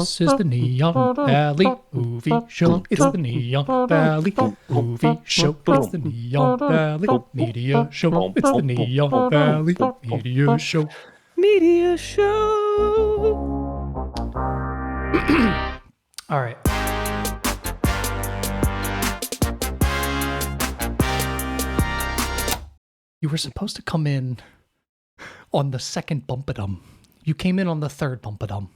This is the Neon Valley Movie Show. It's the Neon Valley Movie Show. It's the Neon Valley Media Show. It's the Neon Valley Media Show. Media Show. All right. You were supposed to come in on the second bumpadum. You came in on the third bumpadum.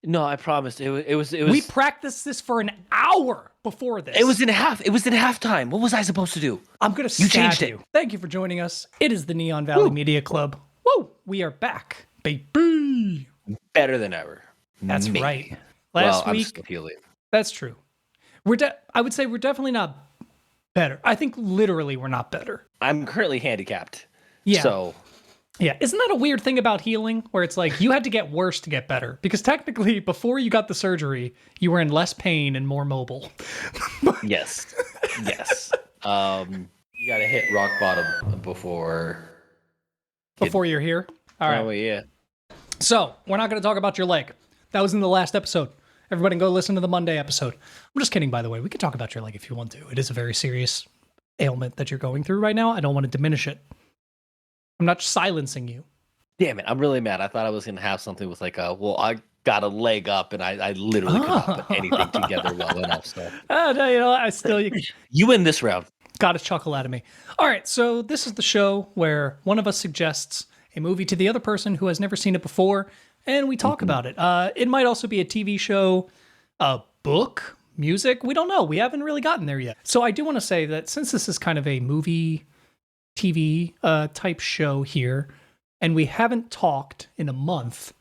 No, I promised. It was. We practiced this for an hour before this. It was in halftime. What was I supposed to do? I'm gonna stab you. Thank you for joining us. It is the Neon Valley Media Club. Whoa, we are back, baby. Better than ever. That's right. Last week, I'm still healing. That's true. I would say we're definitely not better. I think literally we're not better. I'm currently handicapped. Yeah. So. Yeah, isn't that a weird thing about healing where it's like you had to get worse to get better? Because technically, before you got the surgery, you were in less pain and more mobile. Yes. You got to hit rock bottom before you're here. All right. Oh, yeah. So, we're not going to talk about your leg. That was in the last episode. Everybody go listen to the Monday episode. I'm just kidding, by the way. We can talk about your leg if you want to. It is a very serious ailment that you're going through right now. I don't want to diminish it. I'm not silencing you. Damn it, I'm really mad. I thought I was going to have something with like I got a leg up and I literally could not put anything together well enough. So. No, I still... You win this round. Got a chuckle out of me. All right, so this is the show where one of us suggests a movie to the other person who has never seen it before, and we talk about it. It might also be a TV show, a book, music. We don't know. We haven't really gotten there yet. So I do want to say that since this is kind of a movie... TV type show here, and we haven't talked in a month.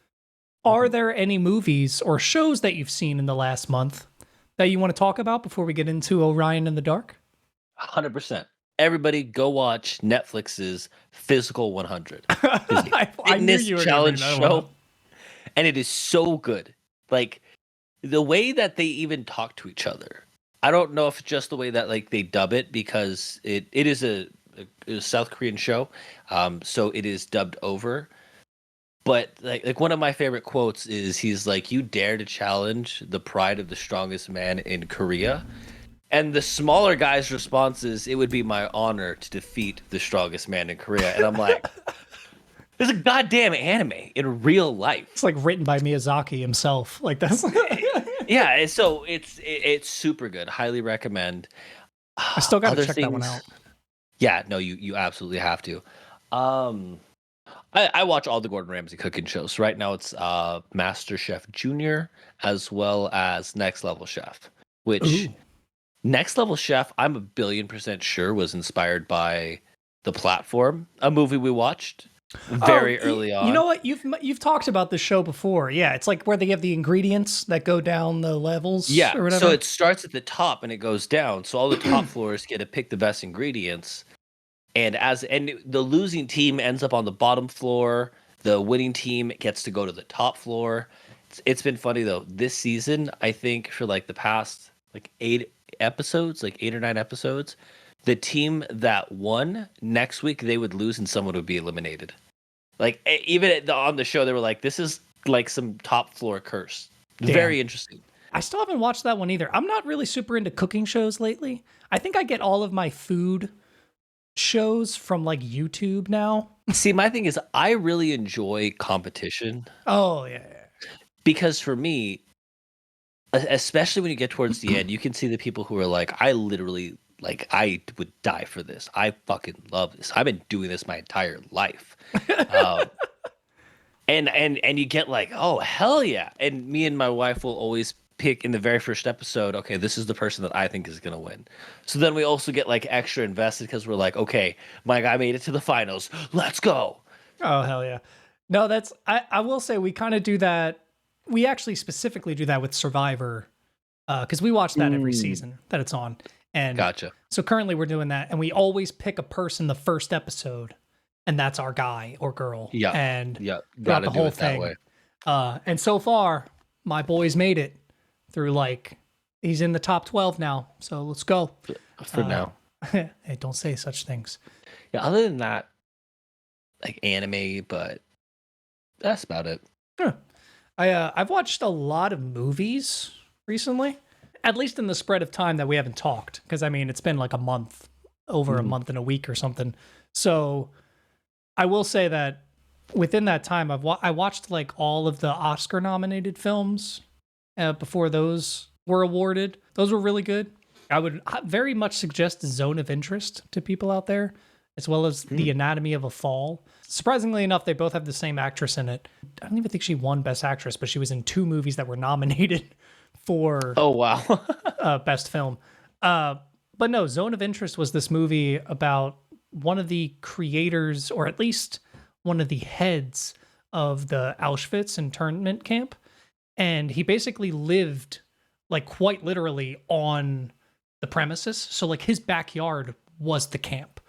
Are there any movies or shows that you've seen in the last month that you want to talk about before we get into Orion and the Dark? 100%. Everybody go watch Netflix's Physical 100. I knew you were challenge show. And it is so good. Like the way that they even talk to each other. I don't know if it's just the way that like they dub it, because it is a South Korean show, so it is dubbed over. But like one of my favorite quotes is he's like, "You dare to challenge the pride of the strongest man in Korea?" And the smaller guy's response is, "It would be my honor to defeat the strongest man in Korea." And I'm like, there's a goddamn anime in real life. It's like written by Miyazaki himself. Like that's yeah. So it's super good. Highly recommend. I still got to check that one out. Yeah, no, you absolutely have to. I watch all the Gordon Ramsay cooking shows. Right now it's Master Chef Junior as well as Next Level Chef, which Next Level Chef, I'm 1,000,000,000% sure was inspired by The Platform, a movie we watched very early on. You know what? You've talked about this show before. Yeah, it's like where they have the ingredients that go down the levels. Yeah, or whatever. So it starts at the top and it goes down. So all the top floors get to pick the best ingredients. And the losing team ends up on the bottom floor. The winning team gets to go to the top floor. It's been funny though. This season, I think for like the past like 8 episodes, like 8 or 9 episodes, the team that won next week they would lose and someone would be eliminated. Like even on the show, they were like, "This is like some top floor curse." Damn. Very interesting. I still haven't watched that one either. I'm not really super into cooking shows lately. I think I get all of my food shows from like YouTube now. See, my thing is I really enjoy competition. Oh, yeah. Because for me, especially when you get towards the end, you can see the people who are like, I literally, like, I would die for this. I fucking love this. I've been doing this my entire life. And you get like, oh, hell yeah. And me and my wife will always pick in the very first episode, okay, this is the person that I think is going to win. So then we also get like extra invested because we're like, okay, my guy made it to the finals. Let's go. Oh, hell yeah. No, I will say we kind of do that. We actually specifically do that with Survivor because we watch that every season that it's on. And gotcha. So currently we're doing that and we always pick a person the first episode and that's our guy or girl. Yeah. And gotta the do whole it thing. that way. And so far, my boy's made it through like, he's in the top 12 now. So let's go. For now. Hey, don't say such things. Yeah, other than that, like anime, but that's about it. Huh. I've watched a lot of movies recently, at least in the spread of time that we haven't talked. Because I mean, it's been like a month, over a month and a week or something. So I will say that within that time, I watched like all of the Oscar nominated films before those were awarded. Those were really good. I would very much suggest Zone of Interest to people out there, as well as The Anatomy of a Fall. Surprisingly enough, they both have the same actress in it. I don't even think she won Best Actress, but she was in 2 movies that were nominated for Oh wow. Best Film. But no, Zone of Interest was this movie about one of the creators, or at least one of the heads of the Auschwitz internment camp. And he basically lived like quite literally on the premises. So like his backyard was the camp.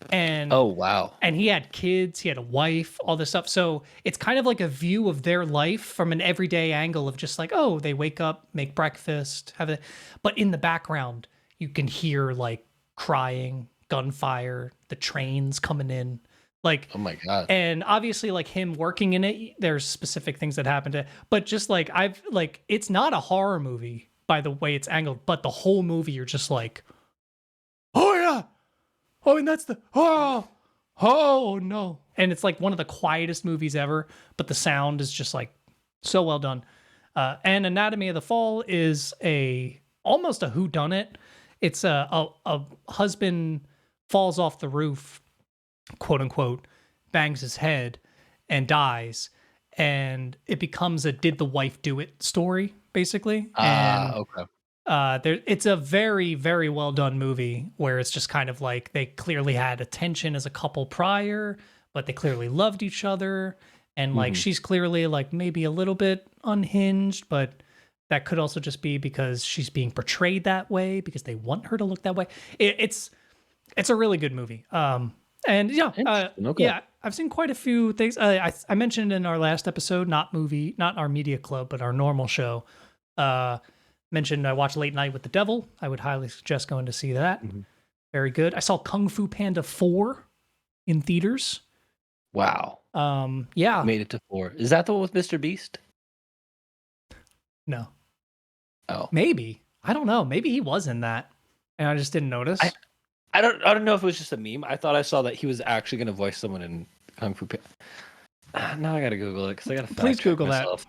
And Oh wow. and he had kids, he had a wife, all this stuff. So it's kind of like a view of their life from an everyday angle of just like, oh, they wake up, make breakfast, have it. But in the background, you can hear like crying, gunfire, the trains coming in. Like, Oh my god. and obviously like him working in it, there's specific things that happen to, but just like it's not a horror movie by the way it's angled, but the whole movie you're just like, oh yeah. Oh, and that's oh no. And it's like one of the quietest movies ever, but the sound is just like so well done. And Anatomy of the Fall is almost a whodunit. It's a husband falls off the roof, quote unquote, bangs his head and dies. And it becomes a did the wife do it story, basically. And Okay. it's a very, very well done movie where it's just kind of like they clearly had a tension as a couple prior, but they clearly loved each other. And like she's clearly like maybe a little bit unhinged, but that could also just be because she's being portrayed that way because they want her to look that way. It's a really good movie. And yeah, Okay. yeah, I've seen quite a few things. I mentioned in our last episode, not our media club, but our normal show. Mentioned I watched Late Night with the Devil. I would highly suggest going to see that. Very good. I saw Kung Fu Panda 4 in theaters. Wow. Yeah. Made it to 4. Is that the one with Mr. Beast? No. Oh. Maybe. I don't know. Maybe he was in that, and I just didn't notice. I don't know if it was just a meme. I thought I saw that he was actually going to voice someone in Kung Fu Panda. Now I got to Google it because I got to Please Google myself.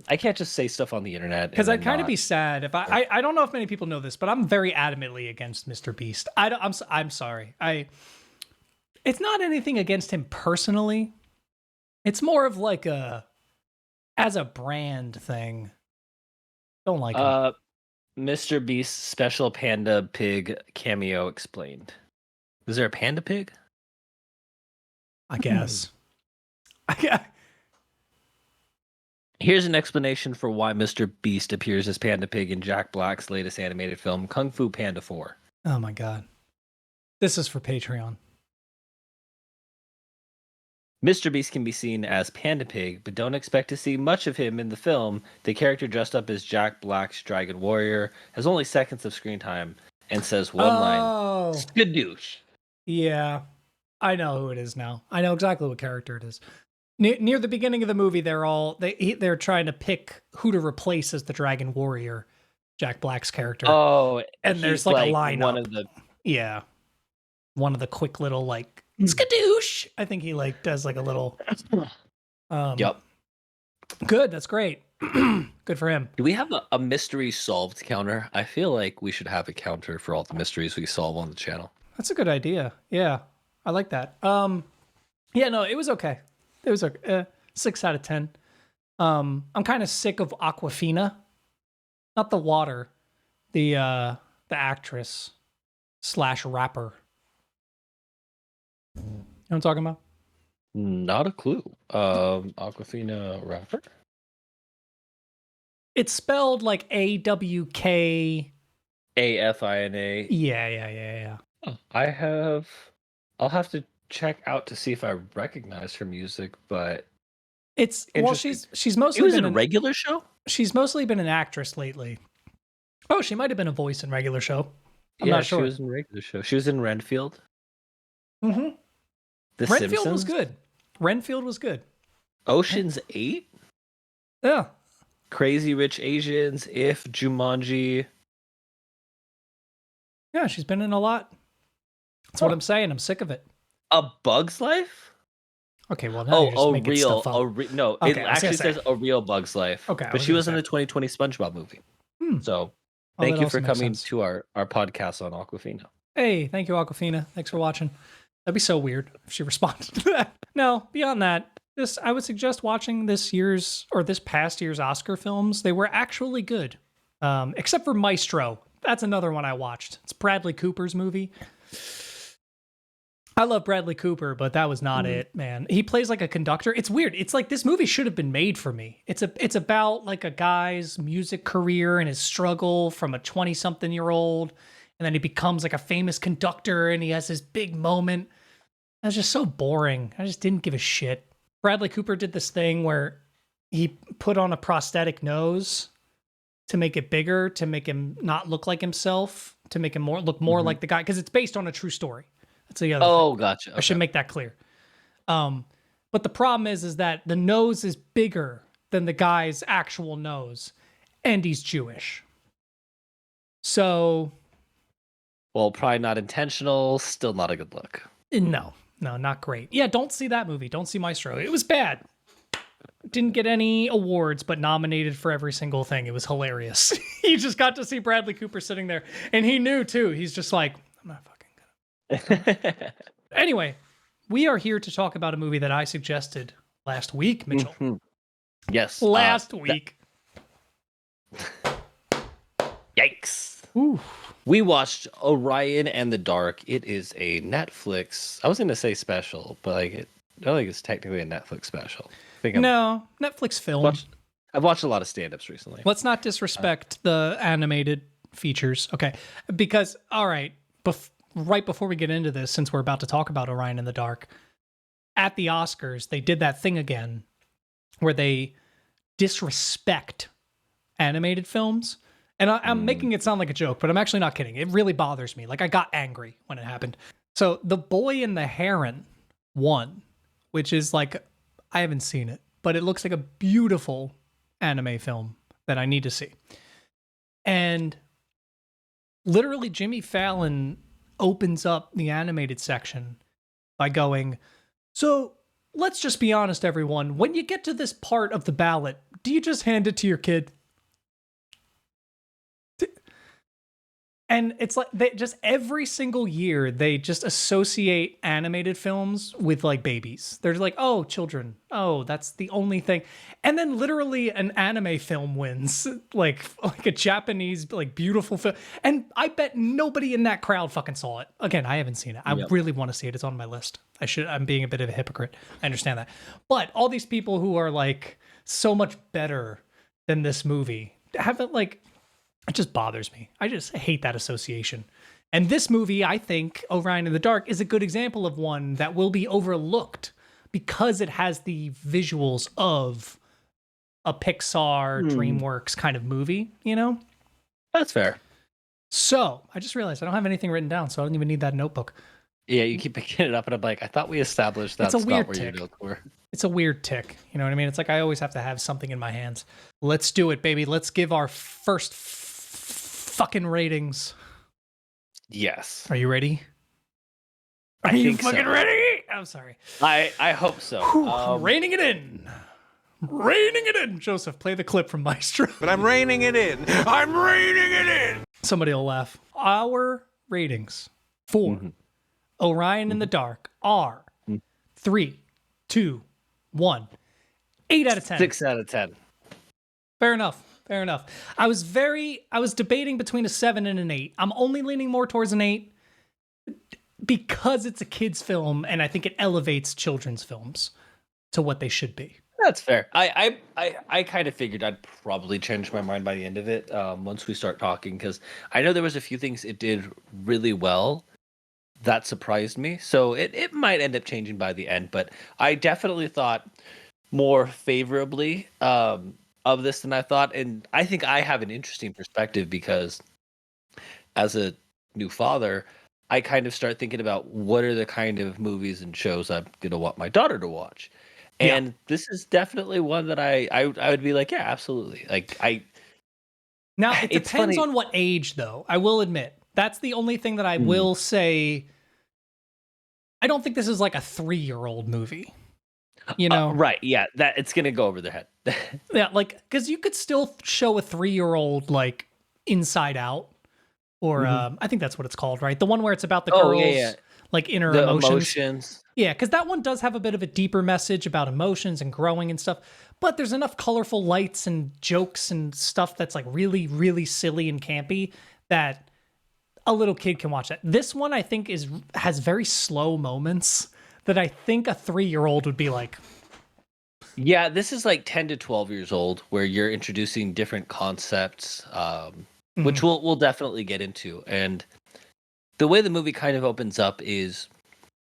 I can't just say stuff on the internet. Because I'd kind of be sad if I don't know if many people know this, but I'm very adamantly against Mr. Beast. I'm sorry. It's not anything against him personally. It's more of like as a brand thing. Don't like him. Mr. Beast's special panda pig cameo explained. Is there a panda pig? I guess. Here's an explanation for why Mr. Beast appears as Panda Pig in Jack Black's latest animated film, Kung Fu Panda 4. Oh my god. This is for Patreon. Mr. Beast can be seen as Panda Pig, but don't expect to see much of him in the film. The character dressed up as Jack Black's Dragon Warrior has only seconds of screen time and says one line, Skadoosh. Yeah. I know who it is now. I know exactly what character it is. Near the beginning of the movie, they're trying to pick who to replace as the Dragon Warrior, Jack Black's character. Oh, and there's like a lineup. One of the quick little like skadoosh. I think he like does like a little. Yep. Good. That's great. Good for him. Do we have a mystery solved counter? I feel like we should have a counter for all the mysteries we solve on the channel. That's a good idea. Yeah, I like that. Yeah, no, it was okay. It was a 6 out of 10. I'm kind of sick of Aquafina, not the water, the actress / rapper. You know what I'm talking about? Not a clue. Aquafina rapper? It's spelled like AWK. AFINA. Yeah. Oh, I'll have to check out to see if I recognize her music, but it's she's mostly she was in a regular show. She's mostly been an actress lately. Oh, she might have been a voice in regular show. I'm not sure. She was in regular show. She was in Renfield. Mm-hmm. Renfield was good. Renfield was good. Ocean's 8? Yeah, Crazy Rich Asians, If, Jumanji. Yeah, she's been in a lot. That's what I'm saying. I'm sick of it. A Bug's Life? Okay, well now you're just making stuff up. No, Okay, it actually says A Real Bug's Life. Okay, but she was in the 2020 SpongeBob movie. So thank you for coming to our podcast on Aquafina. Hey, thank you, Aquafina. Thanks for watching. That'd be so weird if she responded to that. No, beyond that, I would suggest watching this past year's Oscar films. They were actually good, except for Maestro. That's another one I watched. It's Bradley Cooper's movie. I love Bradley Cooper, but that was not it, man. He plays like a conductor. It's weird. It's like this movie should have been made for me. It's about like a guy's music career and his struggle from a 20-something-year-old, and then he becomes like a famous conductor and he has this big moment. That's just so boring. I just didn't give a shit. Bradley Cooper did this thing where he put on a prosthetic nose to make it bigger, to make him not look like himself, to make him look more like the guy, because it's based on a true story. That's the other thing. Gotcha. Okay. I should make that clear. But the problem is that the nose is bigger than the guy's actual nose, and he's Jewish. So, well, probably not intentional. Still not a good look. No, not great. Yeah, don't see that movie. Don't see Maestro. It was bad. Didn't get any awards, but nominated for every single thing. It was hilarious. You just got to see Bradley Cooper sitting there, and he knew too. He's just like, I'm not fucking gonna. Anyway, we are here to talk about a movie that I suggested last week, Mitchell. Yes. Last week. Yikes. Ooh. We watched Orion and the Dark. It is a Netflix. I was going to say special, but I don't think it's technically a Netflix special. No, Netflix film. I've watched a lot of stand-ups recently. Let's not disrespect the animated features, okay? Because, all right, right before we get into this, since we're about to talk about Orion in the Dark, at the Oscars, they did that thing again where they disrespect animated films. And I'm making it sound like a joke, but I'm actually not kidding. It really bothers me. Like, I got angry when it happened. So, The Boy and the Heron won, which is like, I haven't seen it, but it looks like a beautiful anime film that I need to see. And literally, Jimmy Fallon opens up the animated section by going, so let's just be honest, everyone. When you get to this part of the ballot, do you just hand it to your kid? And it's like they just every single year they just associate animated films with like babies. They're like, oh, children. Oh, that's the only thing. And then literally an anime film wins, like a Japanese like beautiful film. And I bet nobody in that crowd fucking saw it. Again, I haven't seen it. I really want to see it. It's on my list. I'm being a bit of a hypocrite. I understand that. But all these people who are like so much better than this movie haven't like. It just bothers me. I just hate that association. And this movie, I think, Orion in the Dark, is a good example of one that will be overlooked because it has the visuals of a Pixar, DreamWorks kind of movie, you know? That's fair. So, I just realized I don't have anything written down, so I don't even need that notebook. Yeah, you keep picking it up, and I'm like, I thought we established that's It's a weird not where tick. your notes were. It's a weird tick. You know what I mean? It's like I always have to have something in my hands. Let's do it, baby. Let's give our first fucking ratings. Yes. Are you ready? Are you fucking ready? I'm sorry. I hope so. Reining it in. Reining it in. Joseph, play the clip from Maestro. But I'm reining it in. I'm reining it in. Somebody will laugh. Our ratings for Orion in the Dark are 3, 2, 1. 8 out of 10. 6 out of 10. Fair enough. Fair enough. I was debating between a 7 and an 8. I'm only leaning more towards an 8 because it's a kid's film, and I think it elevates children's films to what they should be. That's fair. I kind of figured I'd probably change my mind by the end of it once we start talking, because I know there was a few things it did really well that surprised me. So it might end up changing by the end, but I definitely thought more favorably of this than I thought. And I think I have an interesting perspective because as a new father, I kind of start thinking about what are the kind of movies and shows I'm going to want my daughter to watch. Yeah. And this is definitely one that I would be like, yeah, absolutely. Like Now, it it's depends funny. on what age, though. I will admit. That's the only thing that I Mm. will say. I don't think this is like a 3-year-old movie, you know? Right, yeah, that it's gonna go over their head. Yeah, like, because you could still show a 3-year-old, like, Inside Out, or Mhm. I think that's what it's called, right? The one where it's about the Oh, yeah, yeah. girls, like, inner The emotions. emotions. Yeah, because that one does have a bit of a deeper message about emotions and growing and stuff. But there's enough colorful lights and jokes and stuff that's like really, really silly and campy that a little kid can watch that. This one I think has very slow moments that I think a 3-year-old would be like, Yeah, this is like 10 to 12 years old where you're introducing different concepts, which we'll definitely get into. And the way the movie kind of opens up is,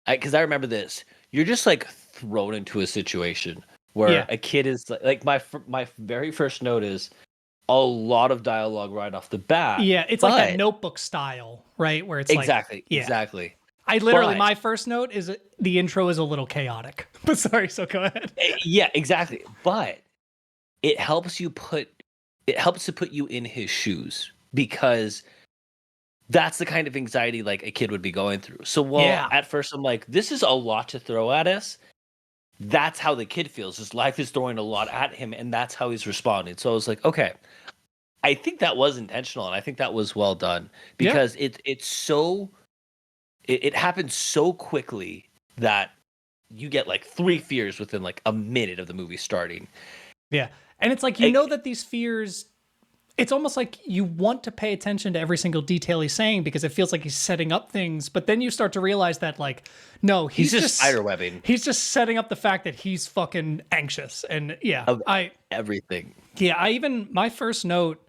because I remember this, you're just like thrown into a situation where yeah, a kid is like my very first note is a lot of dialogue right off the bat. yeah, it's like that But Notebook style, right? Where it's exactly, like, yeah. exactly. I literally, But my first note is the intro is a little chaotic. But sorry, so go ahead. yeah, exactly. But it helps to put you in his shoes because that's the kind of anxiety like a kid would be going through. So while Yeah. at first I'm like, this is a lot to throw at us, that's how the kid feels. His life is throwing a lot at him, and that's how he's responding. So I was like, okay, I think that was intentional, and I think that was well done Yeah. because it happens so quickly that you get like 3 fears within like a minute of the movie starting. Yeah. And it's like, you know that these fears, it's almost like you want to pay attention to every single detail he's saying because it feels like he's setting up things. But then you start to realize that, like, no, He's just spiderwebbing He's just setting up the fact that he's fucking anxious. And yeah, of everything. my first note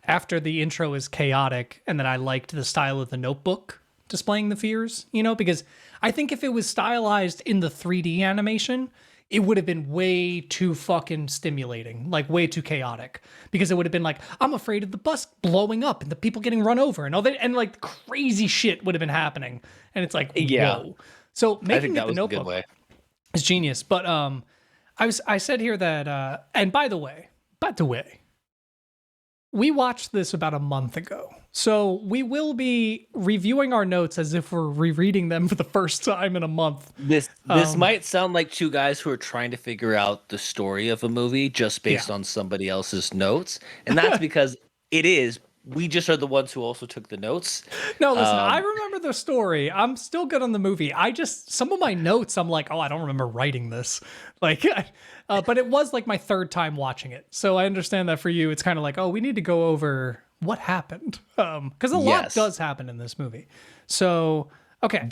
after the intro is chaotic, and then I liked the style of the Notebook displaying the fears, because I think if it was stylized in the 3D animation, it would have been way too fucking stimulating, like way too chaotic, because it would have been like, I'm afraid of the bus blowing up and the people getting run over and all that, and like crazy shit would have been happening. And it's like, Yeah. whoa. So I making think it that the was a good Notebook way. is genius. But I said here that and by the way, we watched this about a month ago. So we will be reviewing our notes as if we're rereading them for the first time in a month. This might sound like two guys who are trying to figure out the story of a movie just based on somebody else's notes, and that's because it is. We just are the ones who also took the notes. No, listen, I remember the story. I'm still good on the movie. Some of my notes, I'm like, oh, I don't remember writing this. Like, but it was like my third time watching it. So I understand that for you, it's kind of like, oh, we need to go over what happened. Because a lot does happen in this movie. So, okay.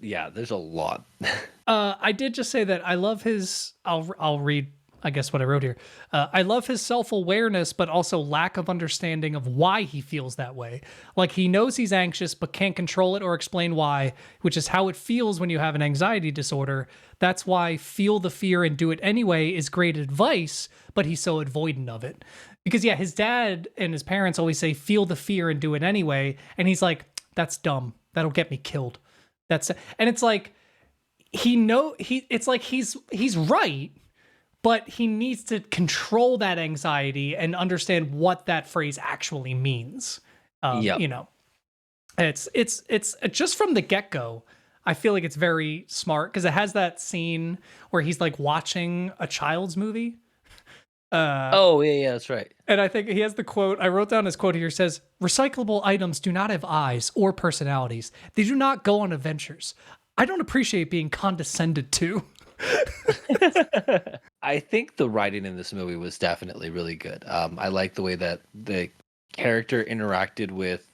Yeah, there's a lot. I did just say that I love his, I'll read, I guess, what I wrote here. I love his self-awareness, but also lack of understanding of why he feels that way. Like, he knows he's anxious, but can't control it or explain why, which is how it feels when you have an anxiety disorder. That's why feel the fear and do it anyway is great advice, but he's so avoidant of it. Because, yeah, his dad and his parents always say, feel the fear and do it anyway. And he's like, that's dumb. That'll get me killed. And it's like, it's like he's right, but he needs to control that anxiety and understand what that phrase actually means. It's just from the get-go, I feel like it's very smart because it has that scene where he's like watching a child's movie. Yeah, that's right. And I think he has the quote, I wrote down his quote here, says, recyclable items do not have eyes or personalities. They do not go on adventures. I don't appreciate being condescended to. I think the writing in this movie was definitely really good. I like the way that the character interacted with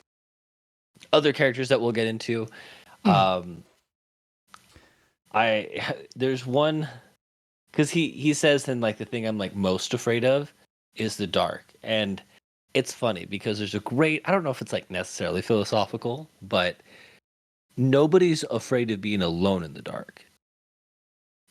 other characters that we'll get into. There's one, because he says then, like, the thing I'm like most afraid of is the dark, and it's funny because there's a great, I don't know if it's like necessarily philosophical, but nobody's afraid of being alone in the dark.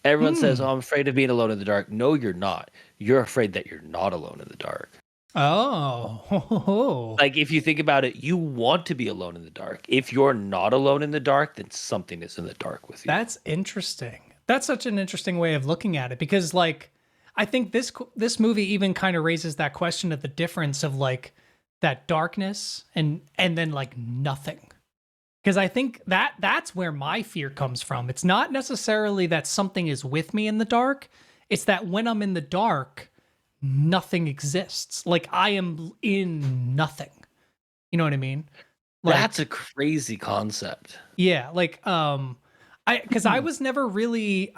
Everyone says, oh, I'm afraid of being alone in the dark. No, you're not. You're afraid that you're not alone in the dark. Oh. Like, if you think about it, you want to be alone in the dark. If you're not alone in the dark, then something is in the dark with you. That's interesting. That's such an interesting way of looking at it because, like, I think this movie even kind of raises that question of the difference of like that darkness and then like nothing. Because I think that's where my fear comes from. It's not necessarily that something is with me in the dark. It's that when I'm in the dark, nothing exists. Like I am in nothing. You know what I mean? Like, That's a crazy concept. yeah, like because I was never really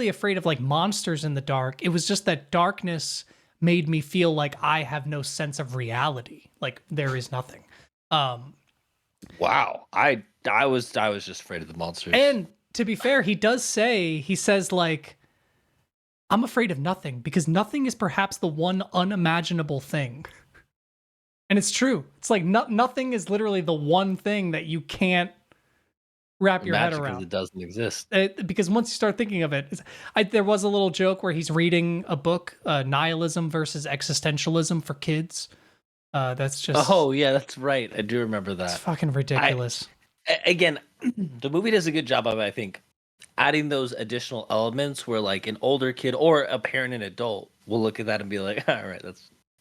afraid of like monsters in the dark. It was just that darkness made me feel like I have no sense of reality. Like there is nothing. Wow. I was just afraid of the monsters. And to be fair, he says like, I'm afraid of nothing because nothing is perhaps the one unimaginable thing. And it's true. It's like nothing is literally the one thing that you can't wrap your head around. It doesn't exist. Because once you start thinking of it, there was a little joke where he's reading a book, Nihilism versus Existentialism for Kids. That's just... Oh, yeah, that's right. I do remember that. It's fucking ridiculous. Again, the movie does a good job of, I think, adding those additional elements where like an older kid or a parent and adult will look at that and be like, all right,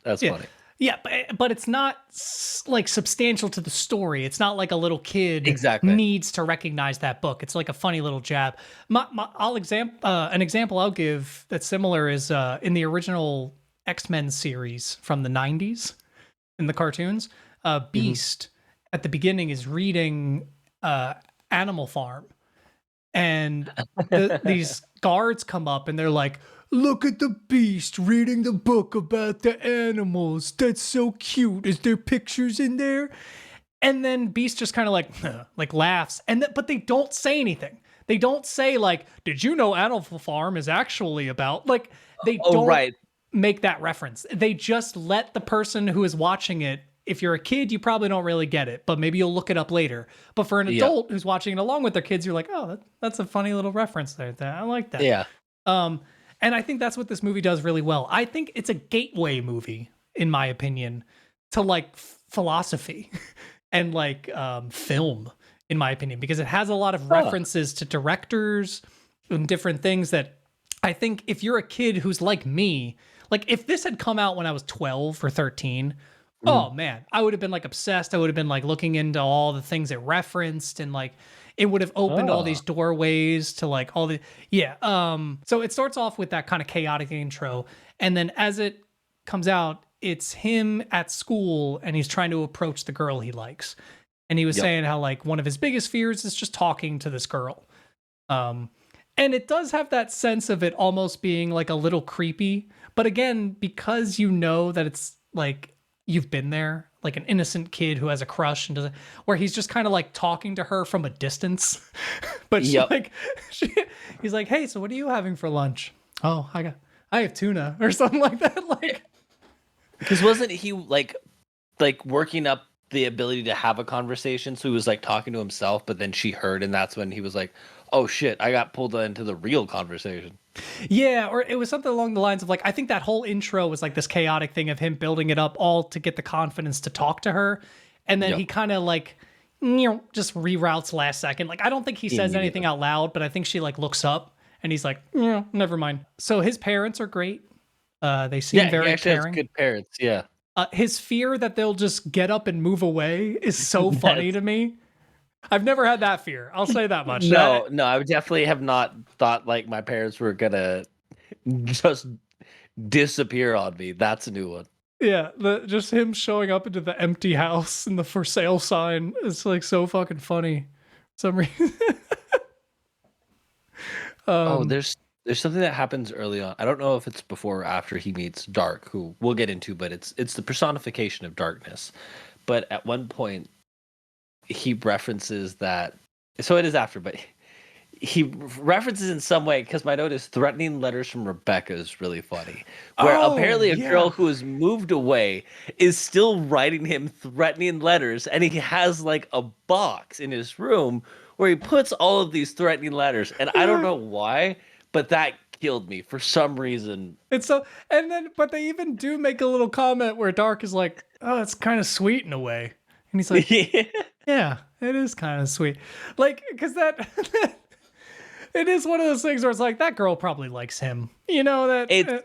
that's funny. Yeah, but it's not like substantial to the story. It's not like a little kid needs to recognize that book. It's like a funny little jab. An example I'll give that's similar is in the original X-Men series from the 90s in the cartoons, Beast at the beginning is reading Animal Farm. And these guards come up and they're like, look at the Beast reading the book about the animals. That's so cute. Is there pictures in there? And then Beast just kind of like laughs. But they don't say anything. They don't say like, did you know Animal Farm is actually about... Like, they don't make that reference. They just let the person who is watching it... If you're a kid, you probably don't really get it, but maybe you'll look it up later. But for an adult who's watching it along with their kids, you're like, oh, that's a funny little reference there. I like that. Yeah. And I think that's what this movie does really well. I think it's a gateway movie, in my opinion, to like philosophy and like film, in my opinion, because it has a lot of references to directors and different things that I think if you're a kid who's like me, like if this had come out when I was 12 or 13, oh man, I would have been like obsessed. I would have been like looking into all the things it referenced and like it would have opened all these doorways to like all the, so it starts off with that kind of chaotic intro. And then as it comes out, it's him at school and he's trying to approach the girl he likes. And he was saying how like one of his biggest fears is just talking to this girl. And it does have that sense of it almost being like a little creepy. But again, because you know that it's like, you've been there, like an innocent kid who has a crush and where he's just kind of like talking to her from a distance. But he's like, hey, so what are you having for lunch? Oh, I have tuna or something like that. Like, because wasn't he like working up the ability to have a conversation? So he was like talking to himself, but then she heard, and that's when he was like, oh shit, I got pulled into the real conversation. Yeah, or it was something along the lines of like, I think that whole intro was like this chaotic thing of him building it up all to get the confidence to talk to her. And then he kind of like, just reroutes last second. Like, I don't think he says anything out loud, but I think she like looks up and he's like, never mind. So his parents are great. They seem very he actually caring. has good parents. Yeah. His fear that they'll just get up and move away is so funny to me. I've never had that fear. I'll say that much. No, I would definitely have not thought like my parents were gonna just disappear on me. That's a new one. Yeah, just him showing up into the empty house and the for sale sign is like so fucking funny. For some reason. There's something that happens early on. I don't know if it's before or after he meets Dark, who we'll get into, but it's the personification of darkness. But at one point, he references that, so it is after, but he references in some way, because my note is threatening letters from Rebecca is really funny, where apparently a girl who has moved away is still writing him threatening letters, and he has like a box in his room where he puts all of these threatening letters, and I don't know why, but that killed me for some reason. It's so, but they even do make a little comment where Dark is like, oh, it's kind of sweet in a way. And he's like, yeah, it is kind of sweet. Like, because It is one of those things where it's like that girl probably likes him. You know that It's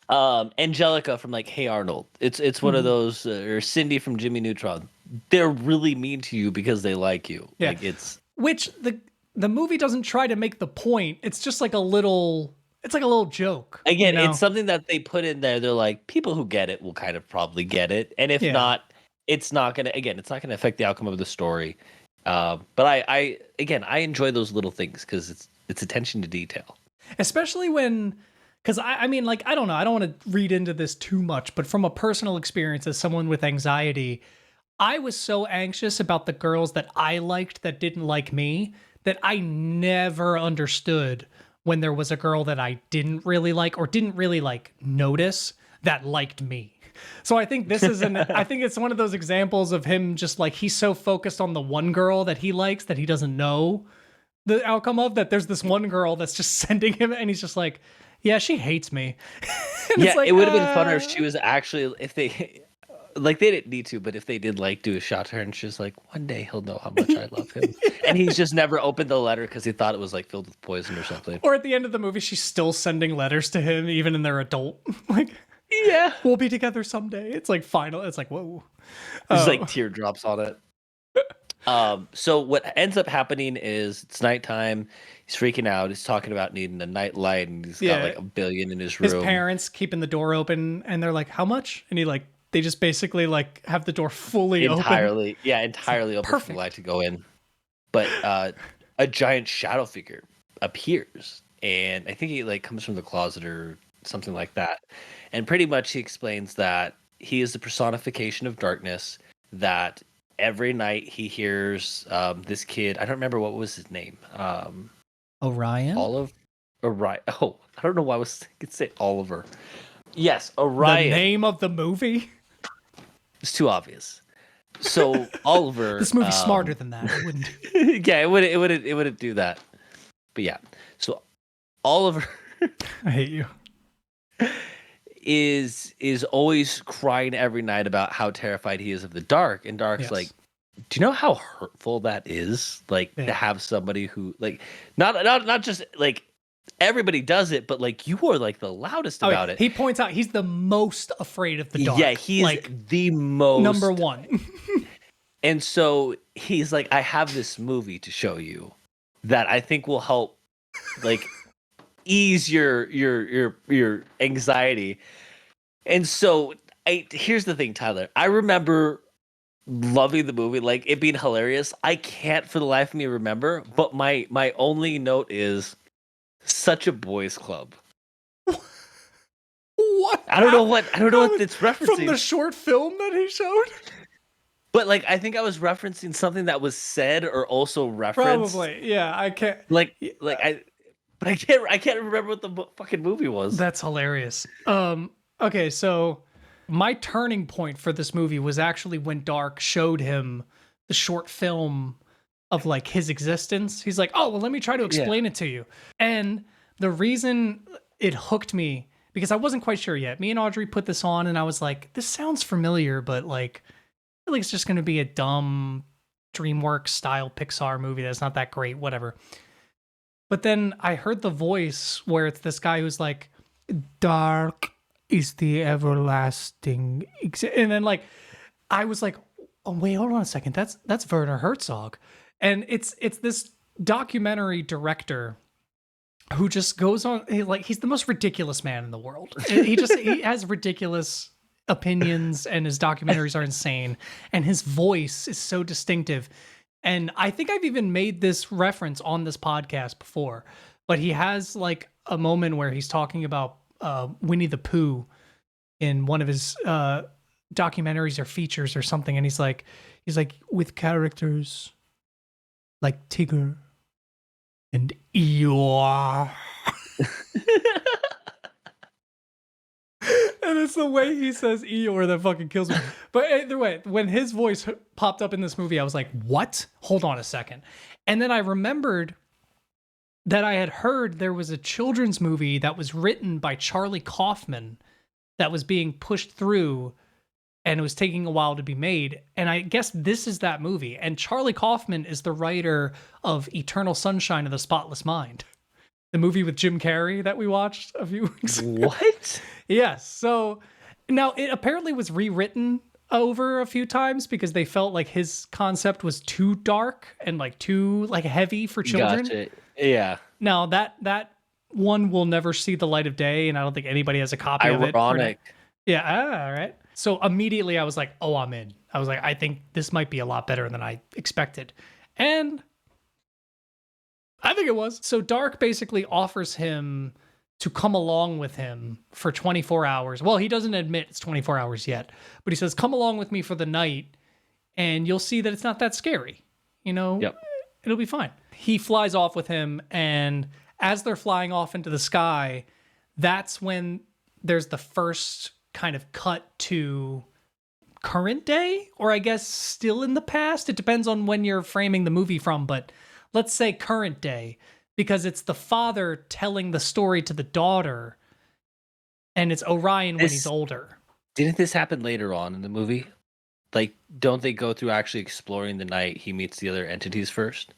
Angelica from like Hey Arnold. It's one of those, or Cindy from Jimmy Neutron. They're really mean to you because they like you. Yeah. Like it's which the movie doesn't try to make the point. It's just like a little. It's like a little joke. again, you know? it's something that they put in there. They're like, people who get it will kind of probably get it, and if Yeah. not, it's not gonna. Again, it's not gonna affect the outcome of the story. But I enjoy those little things because it's attention to detail. Especially when, because I mean, like, I don't know, I don't want to read into this too much, but from a personal experience as someone with anxiety, I was so anxious about the girls that I liked that didn't like me that I never understood when there was a girl that I didn't really like or didn't really like notice that liked me. So I think this is I think it's one of those examples of him just like he's so focused on the one girl that he likes that he doesn't know the outcome of, that there's this one girl that's just sending him and he's just like, yeah, she hates me. And Yeah, it's like, it would have been funner if she was actually, if they like, they didn't need to, but if they did like do a shot to her and she's like, one day he'll know how much I love him. And he's just never opened the letter because he thought it was like filled with poison or something. Or at the end of the movie, she's still sending letters to him, even in their adult. Like, Yeah. we'll be together someday. It's like final. It's like, whoa. There's like teardrops on it. So what ends up happening is it's nighttime. He's freaking out. He's talking about needing a night light, and he's got like $1 billion in his room. His parents keeping the door open, and they're like, how much? And they just basically like have the door fully entirely open. entirely open for the light to go in. But a giant shadow figure appears, and I think he like comes from the closet or something like that. And pretty much he explains that he is the personification of darkness, that every night he hears this kid, I don't remember what was his name. Orion? Orion. Oh, I don't know why I was thinking say Oliver. Yes, Orion. The name of the movie? It's too obvious. So Oliver. This movie's smarter than that. It wouldn't. Yeah, it wouldn't do that. But yeah, so Oliver. I hate you. Is always crying every night about how terrified he is of the dark, and Dark's like, do you know how hurtful that is? Like to have somebody who like not just like everybody does it, but like you are like the loudest about it. He points out he's the most afraid of the dark. Yeah, he's like the most number one. And so he's like, I have this movie to show you that I think will help like ease your anxiety. And so here's the thing, Tyler. I remember loving the movie, like it being hilarious. I can't for the life of me remember, but my only note is such a boys club. What? I don't know what it's referencing. From the short film that he showed? But like I think I was referencing something that was said or also referenced. Probably. Yeah, I can't I can't remember what the fucking movie was. That's hilarious. Okay, so my turning point for this movie was actually when Dark showed him the short film of like his existence. He's like, oh, well, let me try to explain it to you. And the reason it hooked me, because I wasn't quite sure yet. Me and Audrey put this on and I was like, this sounds familiar, but like, I feel like it's just going to be a dumb DreamWorks style Pixar movie that's not that great, whatever. But then I heard the voice where it's this guy who's like, dark is the everlasting. And then like, I was like, oh wait, hold on a second. That's Werner Herzog. And it's this documentary director who just goes on, he's the most ridiculous man in the world. He has ridiculous opinions and his documentaries are insane. And his voice is so distinctive. And I think I've even made this reference on this podcast before, but he has like a moment where he's talking about Winnie the Pooh in one of his documentaries or features or something. And he's like, with characters like Tigger and Eeyore. And it's the way he says Eeyore that fucking kills me. But either way, when his voice popped up in this movie, I was like, what? Hold on a second. And then I remembered that I had heard there was a children's movie that was written by Charlie Kaufman that was being pushed through and it was taking a while to be made. And I guess this is that movie. And Charlie Kaufman is the writer of Eternal Sunshine of the Spotless Mind, the movie with Jim Carrey that we watched a few weeks ago. What? Yes. So now it apparently was rewritten over a few times because they felt like his concept was too dark and like too like heavy for children. Gotcha. Yeah. Now that one will never see the light of day, and I don't think anybody has a copy of it. Ironic. Yeah, all right. So immediately I was like, oh, I'm in. I was like, I think this might be a lot better than I expected. And I think it was. So Dark basically offers him to come along with him for 24 hours. Well, he doesn't admit it's 24 hours yet, but he says, come along with me for the night and you'll see that it's not that scary. You know, Yep. It'll be fine. He flies off with him, and as they're flying off into the sky, that's when there's the first kind of cut to current day, or I guess still in the past. It depends on when you're framing the movie from, but let's say current day, because it's the father telling the story to the daughter, and it's Orion when he's older. Didn't this happen later on in the movie? Like, don't they go through actually exploring the night he meets the other entities first?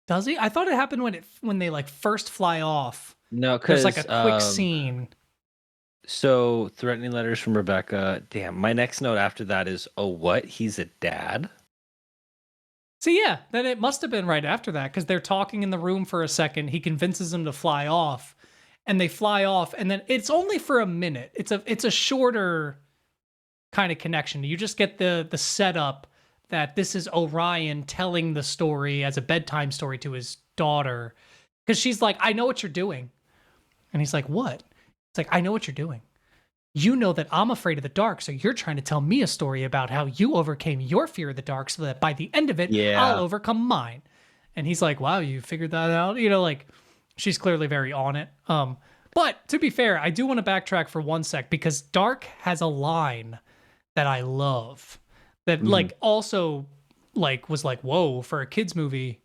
Does he? I thought it happened when they like first fly off. No, because There's like a quick scene. So, threatening letters from Rebecca. Damn, my next note after that is, oh, what? He's a dad? So yeah, then it must have been right after that, because they're talking in the room for a second. He convinces them to fly off, and they fly off, and then it's only for a minute. It's a shorter kind of connection. You just get the setup that this is Orion telling the story as a bedtime story to his daughter, because she's like, I know what you're doing. And he's like, what? It's like, I know what you're doing. You know that I'm afraid of the dark, so you're trying to tell me a story about how you overcame your fear of the dark so that by the end of it, I'll overcome mine. And he's like, wow, you figured that out? You know, like, she's clearly very on it. But to be fair, I do want to backtrack for one sec, because Dark has a line that I love that like also like was like, whoa, for a kids movie,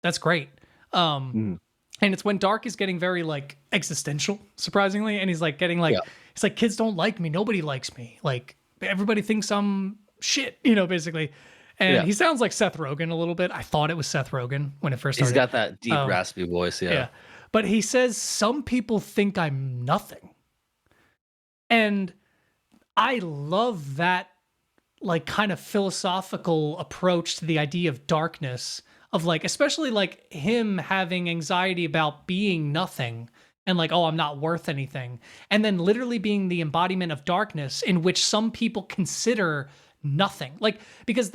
that's great. And it's when Dark is getting very like existential, surprisingly, and he's like getting like, it's like, kids don't like me, nobody likes me, like everybody thinks I'm shit, you know, basically. And he sounds like Seth Rogen a little bit. I thought it was Seth Rogen when it first started. He's got that deep raspy voice. Yeah. But he says, some people think I'm nothing. And I love that like kind of philosophical approach to the idea of darkness, of like, especially like him having anxiety about being nothing and like, oh, I'm not worth anything. And then literally being the embodiment of darkness, in which some people consider nothing. Like, because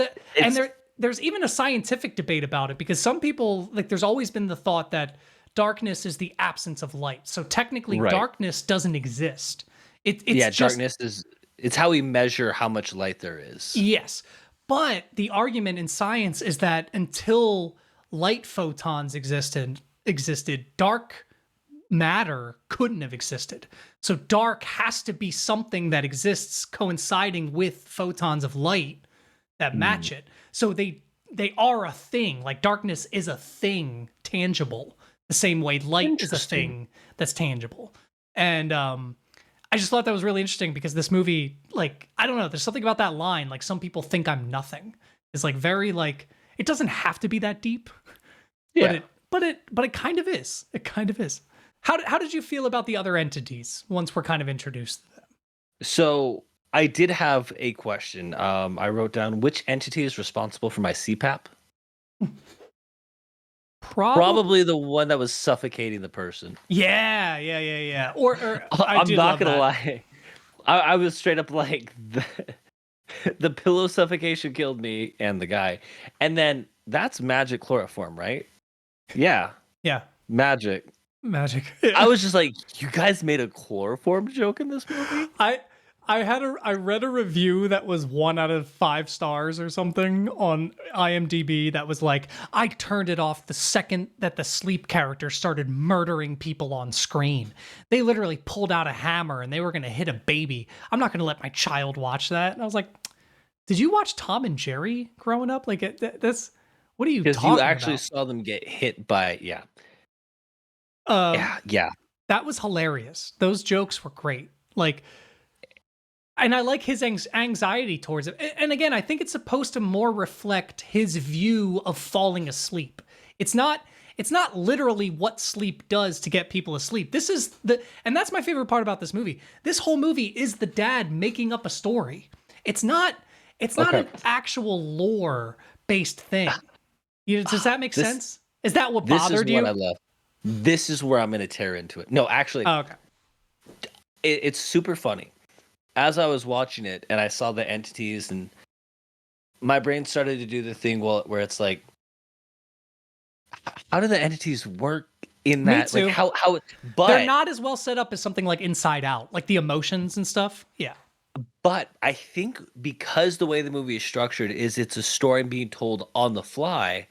there's even a scientific debate about it, because some people, like, there's always been the thought that darkness is the absence of light. So technically darkness doesn't exist. It's just, darkness is, it's how we measure how much light there is. Yes. But the argument in science is that until light photons existed, dark matter couldn't have existed. So dark has to be something that exists coinciding with photons of light that match it. So they are a thing. Like darkness is a thing, tangible, the same way light is a thing that's tangible. And I just thought that was really interesting, because this movie, like, I don't know, there's something about that line, like, some people think I'm nothing. It's like very like, it doesn't have to be that deep. Yeah. But it kind of is. It kind of is. How did you feel about the other entities once we're kind of introduced to them? So I did have a question. I wrote down, which entity is responsible for my CPAP? Probably the one that was suffocating the person. Yeah. Or I'm not gonna lie. I was straight up like, the pillow suffocation killed me and the guy. And then that's magic chloroform, right? Yeah. Magic. I was just like, you guys made a chloroform joke in this movie? I read a review that was 1 out of 5 stars or something on IMDb that was like, I turned it off the second that the sleep character started murdering people on screen. They literally pulled out a hammer and they were going to hit a baby. I'm not going to let my child watch that. And I was like, did you watch Tom and Jerry growing up? Like, that's, what are you talking about? Because you actually saw them get hit by, yeah. That was hilarious. Those jokes were great. Like, and I like his anxiety towards it. And again, I think it's supposed to more reflect his view of falling asleep. It's not literally what sleep does to get people asleep. This is and that's my favorite part about this movie. This whole movie is the dad making up a story. It's not an actual lore based thing. Does that make sense? Is that what bothered you? This is what I love. This is where I'm going to tear into it. No, actually, okay. It's super funny. As I was watching it and I saw the entities, and my brain started to do the thing where it's like, how do the entities work in that? Me too. Like how? But they're not as well set up as something like Inside Out, like the emotions and stuff. Yeah. But I think because the way the movie is structured is it's a story being told on the fly.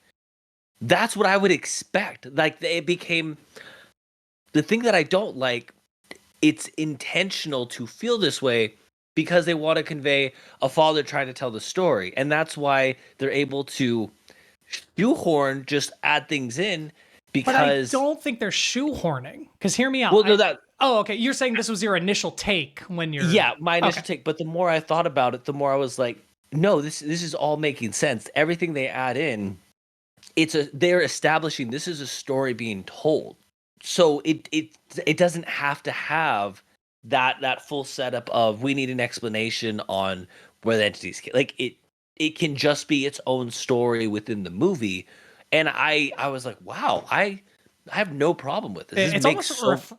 That's what I would expect. Like it became the thing that I don't like. It's intentional to feel this way because they want to convey a father trying to tell the story. And that's why they're able to shoehorn, just add things in because... But I don't think they're shoehorning. Because hear me out. Well, no, Oh, okay. You're saying this was your initial take when you're... Yeah, my initial take. But the more I thought about it, the more I was like, no, this is all making sense. Everything they add in, they're establishing this is a story being told. So it doesn't have to have that full setup of we need an explanation on where the entities came. Like it can just be its own story within the movie. And I was like, wow, I have no problem with this.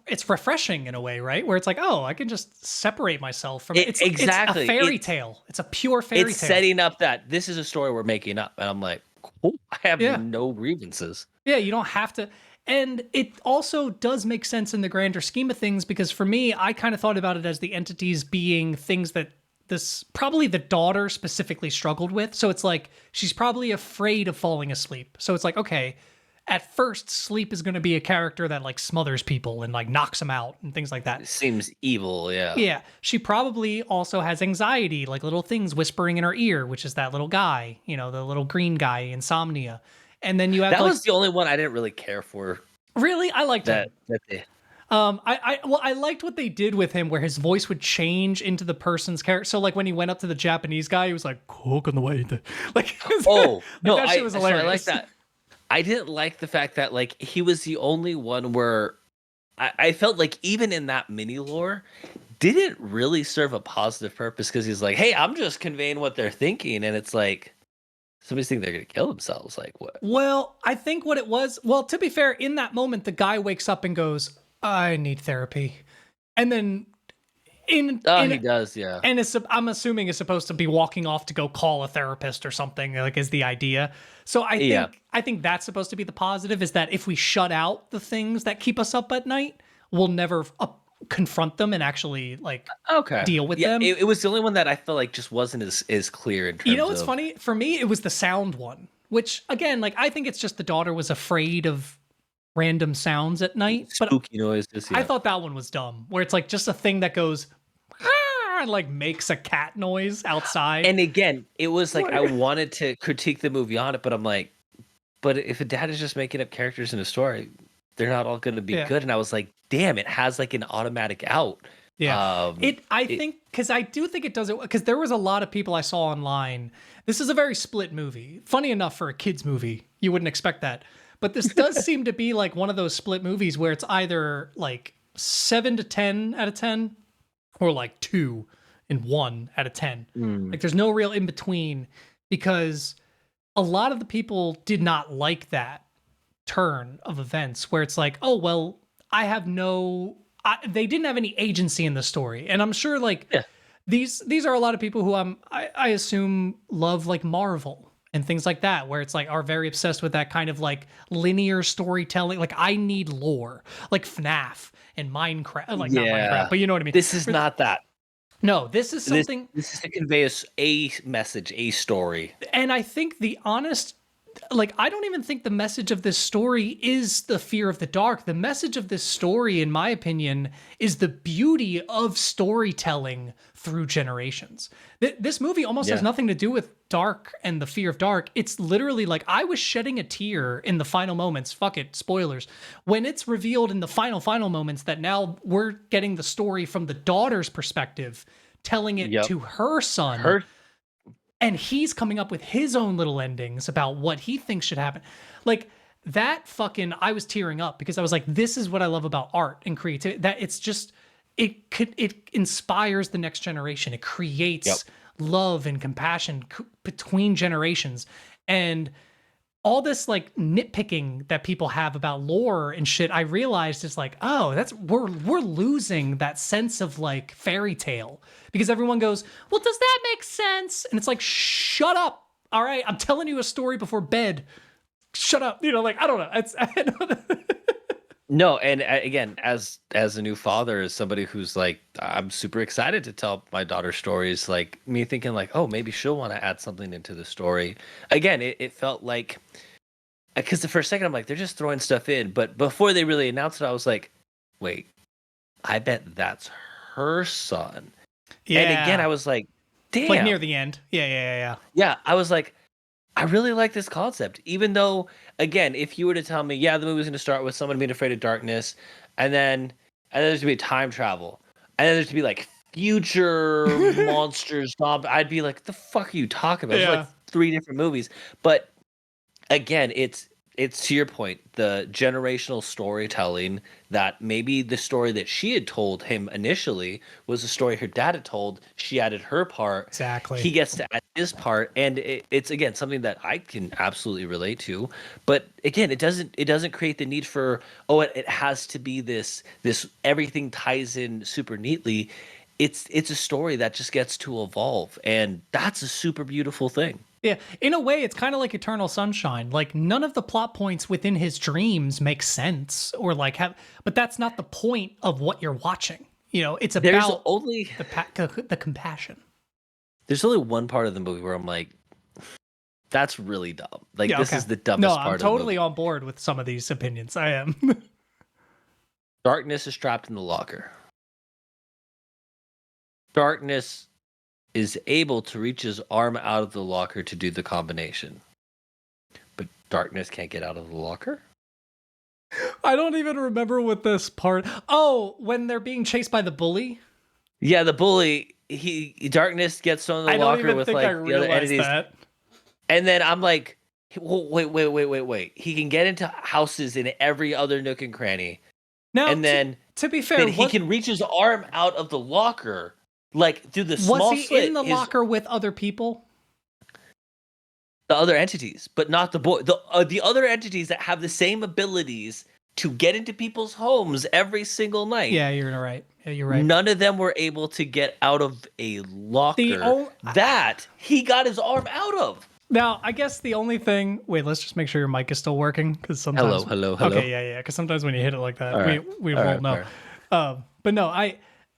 It's refreshing in a way, right? Where it's like, oh, I can just separate myself from it. It's exactly. It's a fairy tale. It's a pure fairy tale. It's setting up that this is a story we're making up. And I'm like, cool. I have no grievances. Yeah, you don't have to. And it also does make sense in the grander scheme of things because for me, I kind of thought about it as the entities being things that probably the daughter specifically struggled with. So it's like she's probably afraid of falling asleep. So it's like, okay, at first, sleep is going to be a character that like smothers people and like knocks them out and things like that. It seems evil, yeah. Yeah. She probably also has anxiety, like little things whispering in her ear, which is that little guy, the little green guy, Insomnia. And then you have that was the only one I didn't really care for. Really, I liked that. I liked what they did with him, where his voice would change into the person's character. So like when he went up to the Japanese guy, he was like, "Cook on the way," like. Oh no, that shit was hilarious. So I like that. I didn't like the fact that like he was the only one where I felt like even in that mini lore didn't really serve a positive purpose because he's like, "Hey, I'm just conveying what they're thinking," and it's like. Somebody's thinking they're going to kill themselves. Like what? Well, I think what it was, to be fair, in that moment, the guy wakes up and goes, I need therapy. And then he does. Yeah. And I'm assuming is supposed to be walking off to go call a therapist or something, like is the idea. So I think that's supposed to be the positive is that if we shut out the things that keep us up at night, we'll never confront them and actually like deal with them. It was the only one that I felt like just wasn't as clear in terms what's funny? For me, it was the sound one, which again, like I think it's just the daughter was afraid of random sounds at night. Spooky noises. Yeah. I thought that one was dumb, where it's like just a thing that goes and like makes a cat noise outside. And again, it was like I wanted to critique the movie on it, but I'm like, but if a dad is just making up characters in a story, they're not all going to be good. And I was like, damn, it has like an automatic out. Yeah. I think, because I do think it does it, because there was a lot of people I saw online. This is a very split movie. Funny enough, for a kid's movie, you wouldn't expect that. But this does seem to be like one of those split movies where it's either like 7 to 10 out of 10 or like 2 and 1 out of 10. Like there's no real in between because a lot of the people did not like that turn of events where it's like, oh, well, they didn't have any agency in the story. And I'm sure like these are a lot of people who I assume love like Marvel and things like that, where it's like are very obsessed with that kind of like linear storytelling. Like I need lore, like FNAF and Minecraft, like not Minecraft, but you know what I mean? This is not that. No, this is something. This is to convey a message, a story. And I think I don't even think the message of this story is the fear of the dark. The message of this story, in my opinion, is the beauty of storytelling through generations. This movie almost has nothing to do with dark and the fear of dark. It's literally like I was shedding a tear in the final moments. Fuck it, spoilers. When it's revealed in the final moments that now we're getting the story from the daughter's perspective telling it to her son. And he's coming up with his own little endings about what he thinks should happen. Like that fucking, I was tearing up because I was like, this is what I love about art and creativity. That it's just, it inspires the next generation. It creates love and compassion between generations. And all this like nitpicking that people have about lore and shit, I realized is like, oh, we're losing that sense of like fairy tale because everyone goes, well, does that make sense? And it's like, shut up. All right, I'm telling you a story before bed. Shut up. You know, like I don't know. No, and again, as a new father, as somebody who's like, I'm super excited to tell my daughter stories. Like me thinking, like, oh, maybe she'll want to add something into the story. Again, it felt like, because the first second I'm like, they're just throwing stuff in, but before they really announced it, I was like, wait, I bet that's her son. Yeah. And again, I was like, damn. Like near the end. Yeah. Yeah, I was like, I really like this concept, even though, again, if you were to tell me, yeah, the movie's going to start with someone being afraid of darkness, and then there's going to be time travel, and then there's going to be like future monsters, I'd be like, the fuck are you talking about? It's like 3 different movies. But again, it's to your point, the generational storytelling that maybe the story that she had told him initially was the story her dad had told. She added her part. Exactly. He gets to add his part, and it's again something that I can absolutely relate to. But again, it doesn't create the need for it has to be this everything ties in super neatly. It's a story that just gets to evolve, and that's a super beautiful thing. Yeah, in a way, it's kind of like Eternal Sunshine. Like none of the plot points within his dreams make sense, or like but that's not the point of what you're watching. You know, it's about only the compassion. There's only one part of the movie where I'm like, that's really dumb. Like this is the dumbest part. No, I'm totally on board with some of these opinions. I am. Darkness is trapped in the locker. Darkness is able to reach his arm out of the locker to do the combination. But Darkness can't get out of the locker? I don't even remember what this part... Oh, when they're being chased by the bully? Yeah, the bully, Darkness gets thrown in the locker with like the other entities. That. And then I'm like, wait. He can get into houses in every other nook and cranny. Now, and then to be fair, he can reach his arm out of the locker. Like through the small slit. Was he in the locker with other people? The other entities, but not the boy. The other entities that have the same abilities to get into people's homes every single night. Yeah, you're right. Yeah, you're right. None of them were able to get out of a locker that he got his arm out of. Now, I guess the only thing... Wait, let's just make sure your mic is still working, because sometimes... Hello. Okay, yeah, because sometimes when you hit it like that, we won't know. But no,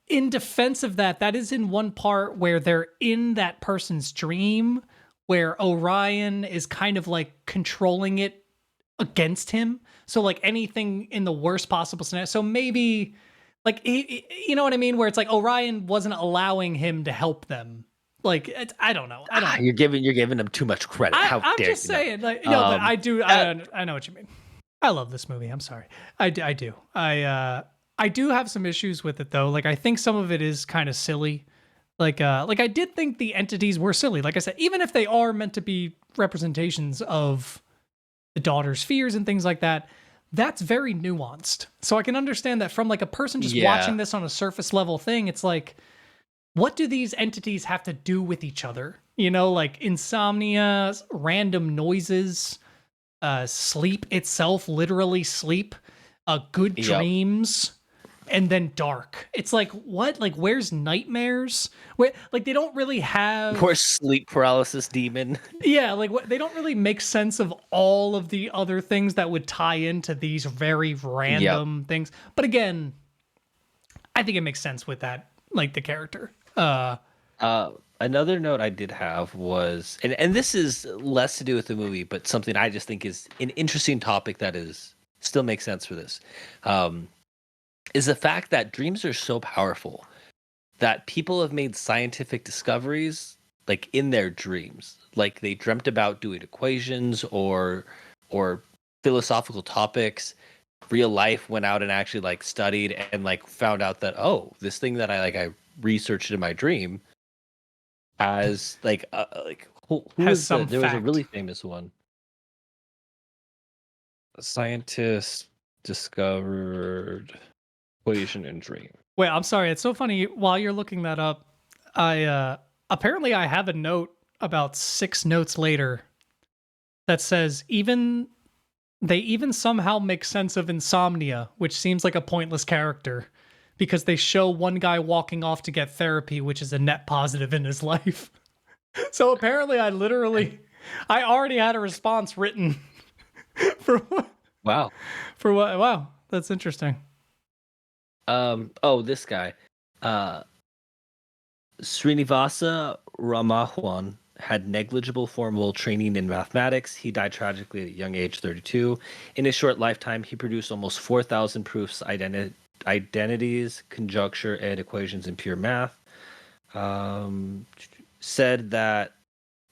in defense of that is in one part where they're in that person's dream, where Orion is kind of like controlling it against him. So like anything in the worst possible scenario. So maybe like, you know what I mean? Where it's like Orion wasn't allowing him to help them. Like, I don't know. You're giving him too much credit. I'm just saying. Like, no, but I do. I know what you mean. I love this movie. I'm sorry. I do. I do have some issues with it though. Like I think some of it is kind of silly. Like I did think the entities were silly. Like I said, even if they are meant to be representations of the daughter's fears and things like that, that's very nuanced. So I can understand that from like a person just watching this on a surface level thing, it's like, what do these entities have to do with each other? You know, like insomnia, random noises, sleep itself, literally sleep, good dreams. And then dark. It's like, what? Like, where's nightmares? Where, like, they don't really have... Poor sleep paralysis demon. Yeah, like, they don't really make sense of all of the other things that would tie into these very random things. But again, I think it makes sense with that, like, the character. Another note I did have was... And this is less to do with the movie, but something I just think is an interesting topic that still makes sense for this. Is the fact that dreams are so powerful that people have made scientific discoveries like in their dreams. Like they dreamt about doing equations or philosophical topics. Real life went out and actually like studied and like found out that, oh, this thing that I researched in my dream as like who Has is some there was a fact. really famous one. A scientist discovered equation in dream. Wait, I'm sorry. It's so funny. While you're looking that up, I apparently I have a note about 6 notes later that says they even somehow make sense of insomnia, which seems like a pointless character because they show one guy walking off to get therapy, which is a net positive in his life. So apparently I already had a response written for what, Wow. wow, that's interesting. This guy. Srinivasa Ramahuan had negligible formal training in mathematics. He died tragically at a young age, 32. In his short lifetime, he produced almost 4,000 proofs, identities, conjecture, and equations in pure math. Said that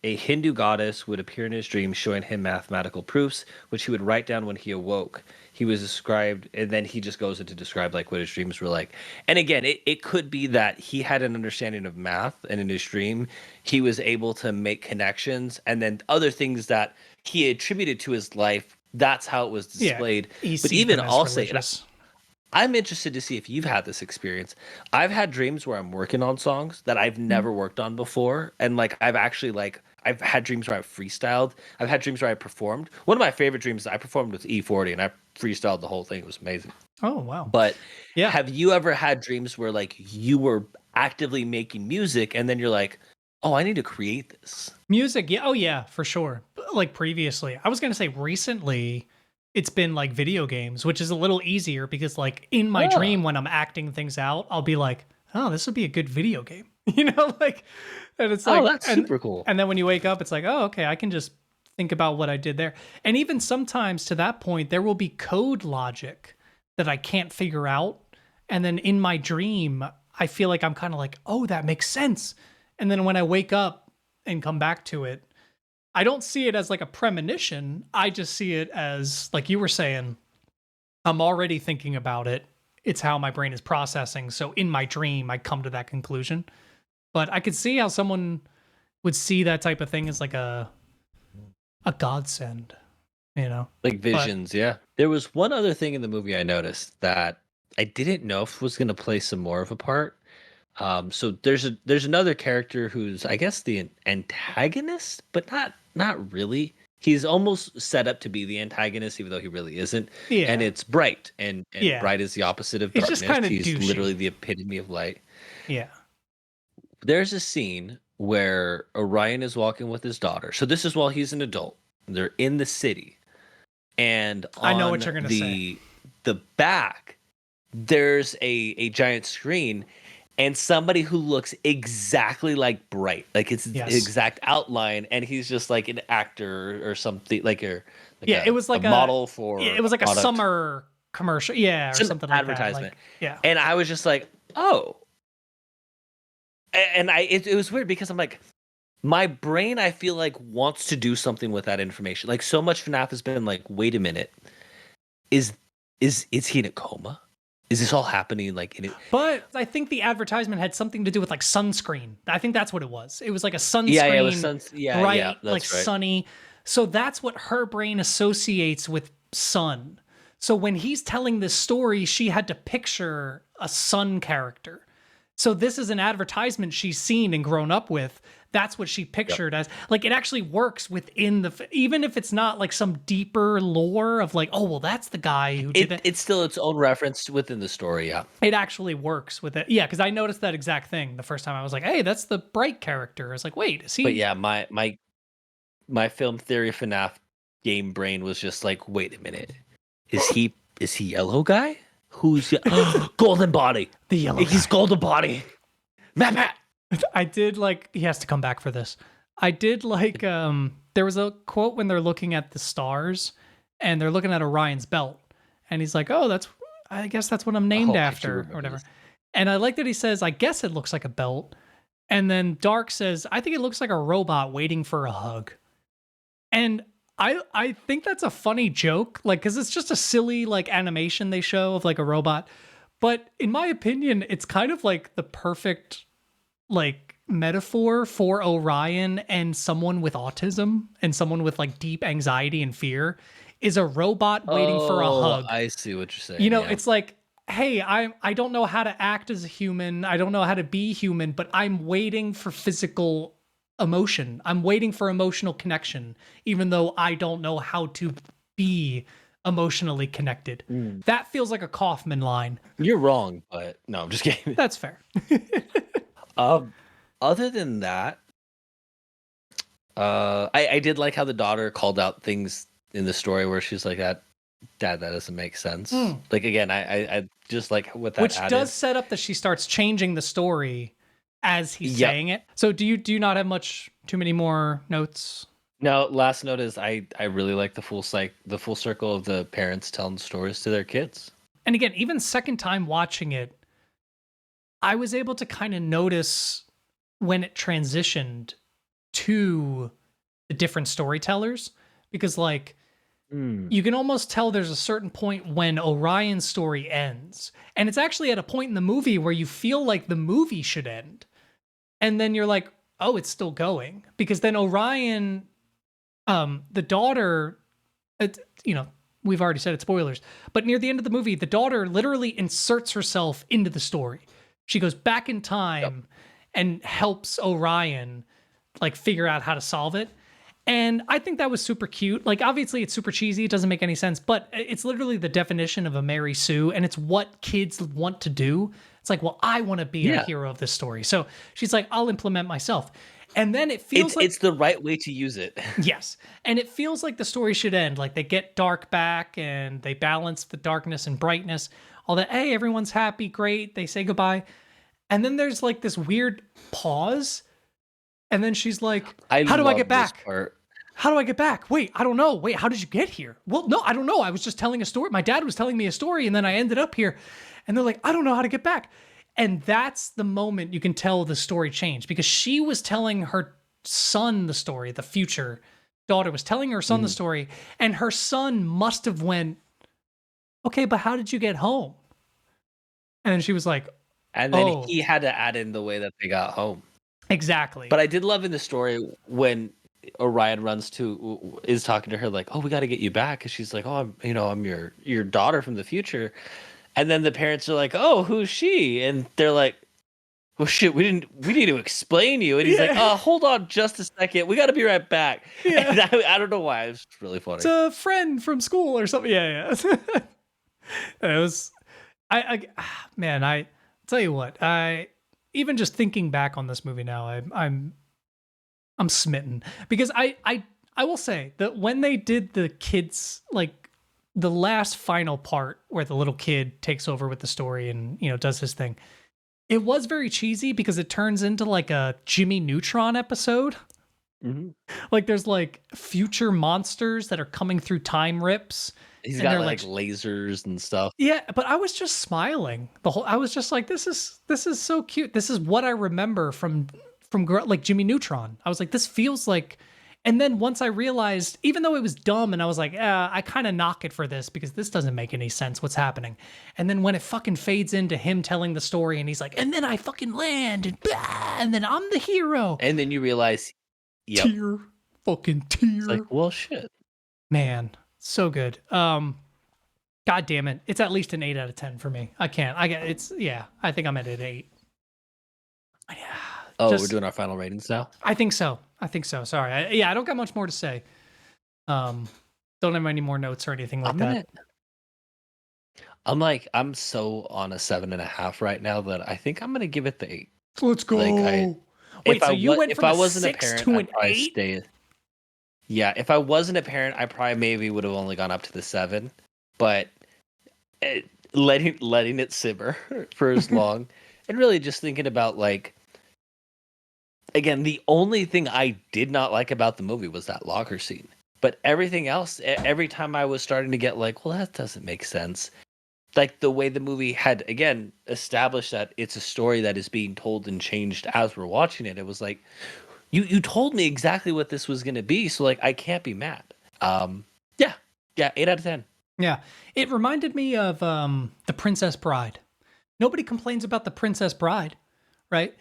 a Hindu goddess would appear in his dreams showing him mathematical proofs, which he would write down when he awoke. He was described, and then he just goes into describe like what his dreams were like. And again, it could be that he had an understanding of math, and in his dream, he was able to make connections, and then other things that he attributed to his life, that's how it was displayed. He But sees even them as I'll say, religious. I'm interested to see if you've had this experience. I've had dreams where I'm working on songs that I've never worked on before, and like I've had dreams where I've freestyled. I've had dreams where I performed. One of my favorite dreams is I performed with E40 and I freestyled the whole thing. It was amazing. Oh wow. But Yeah. have you ever had dreams where like you were actively making music and then you're like, oh, I need to create this? Music, yeah. Oh yeah, for sure. Like previously. I was gonna say recently it's been like video games, which is a little easier because like in my dream when I'm acting things out, I'll be like, oh, this would be a good video game. You know, like, and it's like, that's super cool. And then when you wake up, it's like, oh, okay, I can just think about what I did there. And even sometimes to that point, there will be code logic that I can't figure out. And then in my dream, I feel like I'm kind of like, oh, that makes sense. And then when I wake up and come back to it, I don't see it as like a premonition. I just see it as, like you were saying, I'm already thinking about it. It's how my brain is processing. So in my dream, I come to that conclusion. But I could see how someone would see that type of thing as like a godsend, you know? Like visions, yeah. There was one other thing in the movie I noticed that I didn't know if was going to play some more of a part. So there's another character who's I guess the antagonist, but not really. He's almost set up to be the antagonist, even though he really isn't. Yeah. And it's Bright, and Yeah. Bright is the opposite of He's darkness. just kinda He's douchey. literally the epitome of light. Yeah. There's a scene where Orion is walking with his daughter. So this is while he's an adult. They're in the city, and I know what on you're gonna say. the back, there's a giant screen. And somebody who looks exactly like Bright, like it's the Yes. exact outline, and he's just like an actor or something, It was like a model for. Yeah, it was like product. a summer commercial. Yeah, or It's an something like advertisement. that. Like, yeah. And I was just like, oh. And it was weird because I'm like, my brain, I feel like, wants to do something with that information. Like, so much FNAF has been like, wait a minute, is he in a coma? Is this all happening like in it? But I think the advertisement had something to do with like sunscreen. I think that's what it was. It was like a sunscreen, Yeah, it was bright, yeah, that's like right. sunny. So that's what her brain associates with sun. So when he's telling this story, she had to picture a sun character. So this is an advertisement she's seen and grown up with. That's what she pictured as. Like, it actually works within even if it's not like some deeper lore of like, oh, well, that's the guy who did that. It's still its own reference within the story, yeah. It actually works with it. Yeah, because I noticed that exact thing the first time. I was like, hey, that's the Bright character. I was like, wait, is he? But yeah, my film theory of FNAF game brain was just like, wait a minute. Is he yellow guy? Who's golden body? The yellow He's guy. golden body. Matt. I did like, he has to come back for this. I did like, there was a quote when they're looking at the stars and they're looking at Orion's belt. And he's like, oh, I guess that's what I'm named I do after remember or whatever. this. And I like that he says, I guess it looks like a belt. And then Dark says, I think it looks like a robot waiting for a hug. And I think that's a funny joke, like, because it's just a silly like animation they show of like a robot. But in my opinion, it's kind of like the perfect like metaphor for Orion and someone with autism and someone with like deep anxiety and fear is a robot waiting for a Oh, hug. I see what you're saying. You know, yeah. it's like, hey, I don't know how to act as a human. I don't know how to be human, but I'm waiting for physical emotion. I'm waiting for emotional connection, even though I don't know how to be emotionally connected. That feels like a Kaufman line. You're wrong, but no, I'm just kidding. That's fair. Other than that, I did like how the daughter called out things in the story where she's like, "Dad, that doesn't make sense." Like again, I just like what that Which added. does set up that she starts changing the story as he's Yep. saying it. So do you not have too many more notes? No, last note is I really like the full circle of the parents telling stories to their kids. And again, even second time watching it, I was able to kind of notice when it transitioned to the different storytellers because like you can almost tell there's a certain point when Orion's story ends. And it's actually at a point in the movie where you feel like the movie should end. And then you're like, oh, it's still going. Because then Orion, the daughter, we've already said it, spoilers. But near the end of the movie, the daughter literally inserts herself into the story. She goes back in time and helps Orion like figure out how to solve it. And I think that was super cute. Like, obviously, it's super cheesy. It doesn't make any sense, but it's literally the definition of a Mary Sue, and it's what kids want to do. It's like, well, I want to be a hero of this story. So she's like, I'll implement myself. And then it feels it's the right way to use it. Yes. And it feels like the story should end. Like, they get dark back, and they balance the darkness and brightness. All that, hey, everyone's happy, great. They say goodbye. And then there's, like, this weird pause. And then she's like, how do I get back? How do I get back? Wait, I don't know. Wait, how did you get here? Well, no, I don't know. I was just telling a story. My dad was telling me a story, and then I ended up here. And they're like, I don't know how to get back. And that's the moment you can tell the story changed because she was telling her son the story, the future daughter was telling her son the story, and her son must have went, okay, but how did you get home? And then she was like, and then he had to add in the way that they got home. Exactly. But I did love in the story when Orion is talking to her like, "Oh, we got to get you back," and she's like, "Oh, I'm your daughter from the future," and then the parents are like, "Oh, who's she?" And they're like, "Well, shit, we need to explain you," and he's like, "Oh, hold on just a second, we got to be right back." Yeah. And I don't know why, it was really funny. It's a friend from school or something. Yeah. It was, man, I tell you what, even just thinking back on this movie now, I'm smitten because I will say that when they did the kids, like the last final part where the little kid takes over with the story and does his thing, it was very cheesy because it turns into like a Jimmy Neutron episode. Like there's like future monsters that are coming through time rips. He's got like lasers and stuff. Yeah, but I was just smiling I was just like, this is so cute. This is what I remember from like Jimmy Neutron. I was like, this feels like, and then once I realized, even though it was dumb and I was like, I kind of knock it for this because this doesn't make any sense what's happening. And then when it fucking fades into him telling the story and he's like, and then I fucking land and blah, and then I'm the hero. And then you realize, tear. It's like, well, shit. Man, so good. God damn it. It's at least an 8 out of 10 for me. I can't. I think I'm at an 8. Yeah. Oh, we're doing our final ratings now? I think so. Sorry. I don't got much more to say. Don't have any more notes or anything like that. I'm so on a 7.5 right now that I think I'm gonna give it the 8. Let's go. Wait, so you went from a 6 to an 8? Yeah, if I wasn't a parent, I probably maybe would have only gone up to the 7. But letting it simmer for as long, and really just thinking about like, again, the only thing I did not like about the movie was that locker scene. But everything else, every time I was starting to get like, well, that doesn't make sense. Like the way the movie had, again, established that it's a story that is being told and changed as we're watching it. It was like, you told me exactly what this was going to be. So like, I can't be mad. Yeah, 8 out of 10. Yeah. It reminded me of The Princess Bride. Nobody complains about The Princess Bride, right?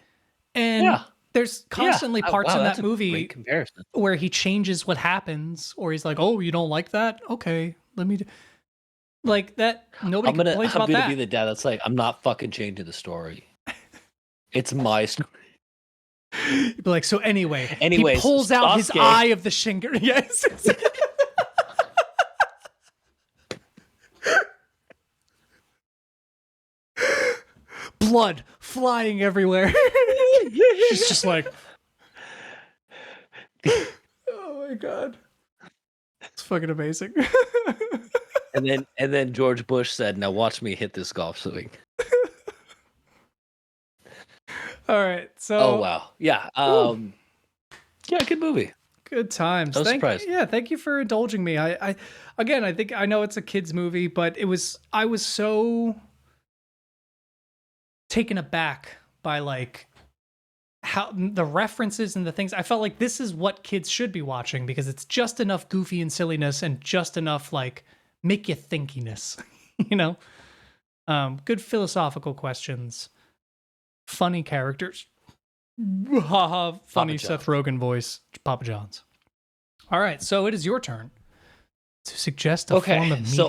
And Yeah. there's constantly parts Wow, in that's that a movie great comparison. where he changes what happens, or he's like, "Oh, you don't like that? Okay, let me." Like that. Nobody complains I'm about gonna that. be the dad that's like, I'm not fucking changing the story. It's my story. You'd be like, so anyway, Anyways, he pulls out his Sasuke- eye of the Shingar. Yes. Blood flying everywhere. She's just like, oh my god, it's fucking amazing. and then George Bush said, "Now watch me hit this golf swing." All right, so Oh wow, yeah, yeah, good movie. good times. I was surprised. Thank you for indulging me. I think I know it's a kids movie, but I was so taken aback by like how the references and the things. I felt like this is what kids should be watching because it's just enough goofy and silliness and just enough like make you thinkiness, you know? Good philosophical questions, funny characters. Haha, funny Papa Seth Rogen voice, Papa John's. All right, so it is your turn to suggest a form of media. So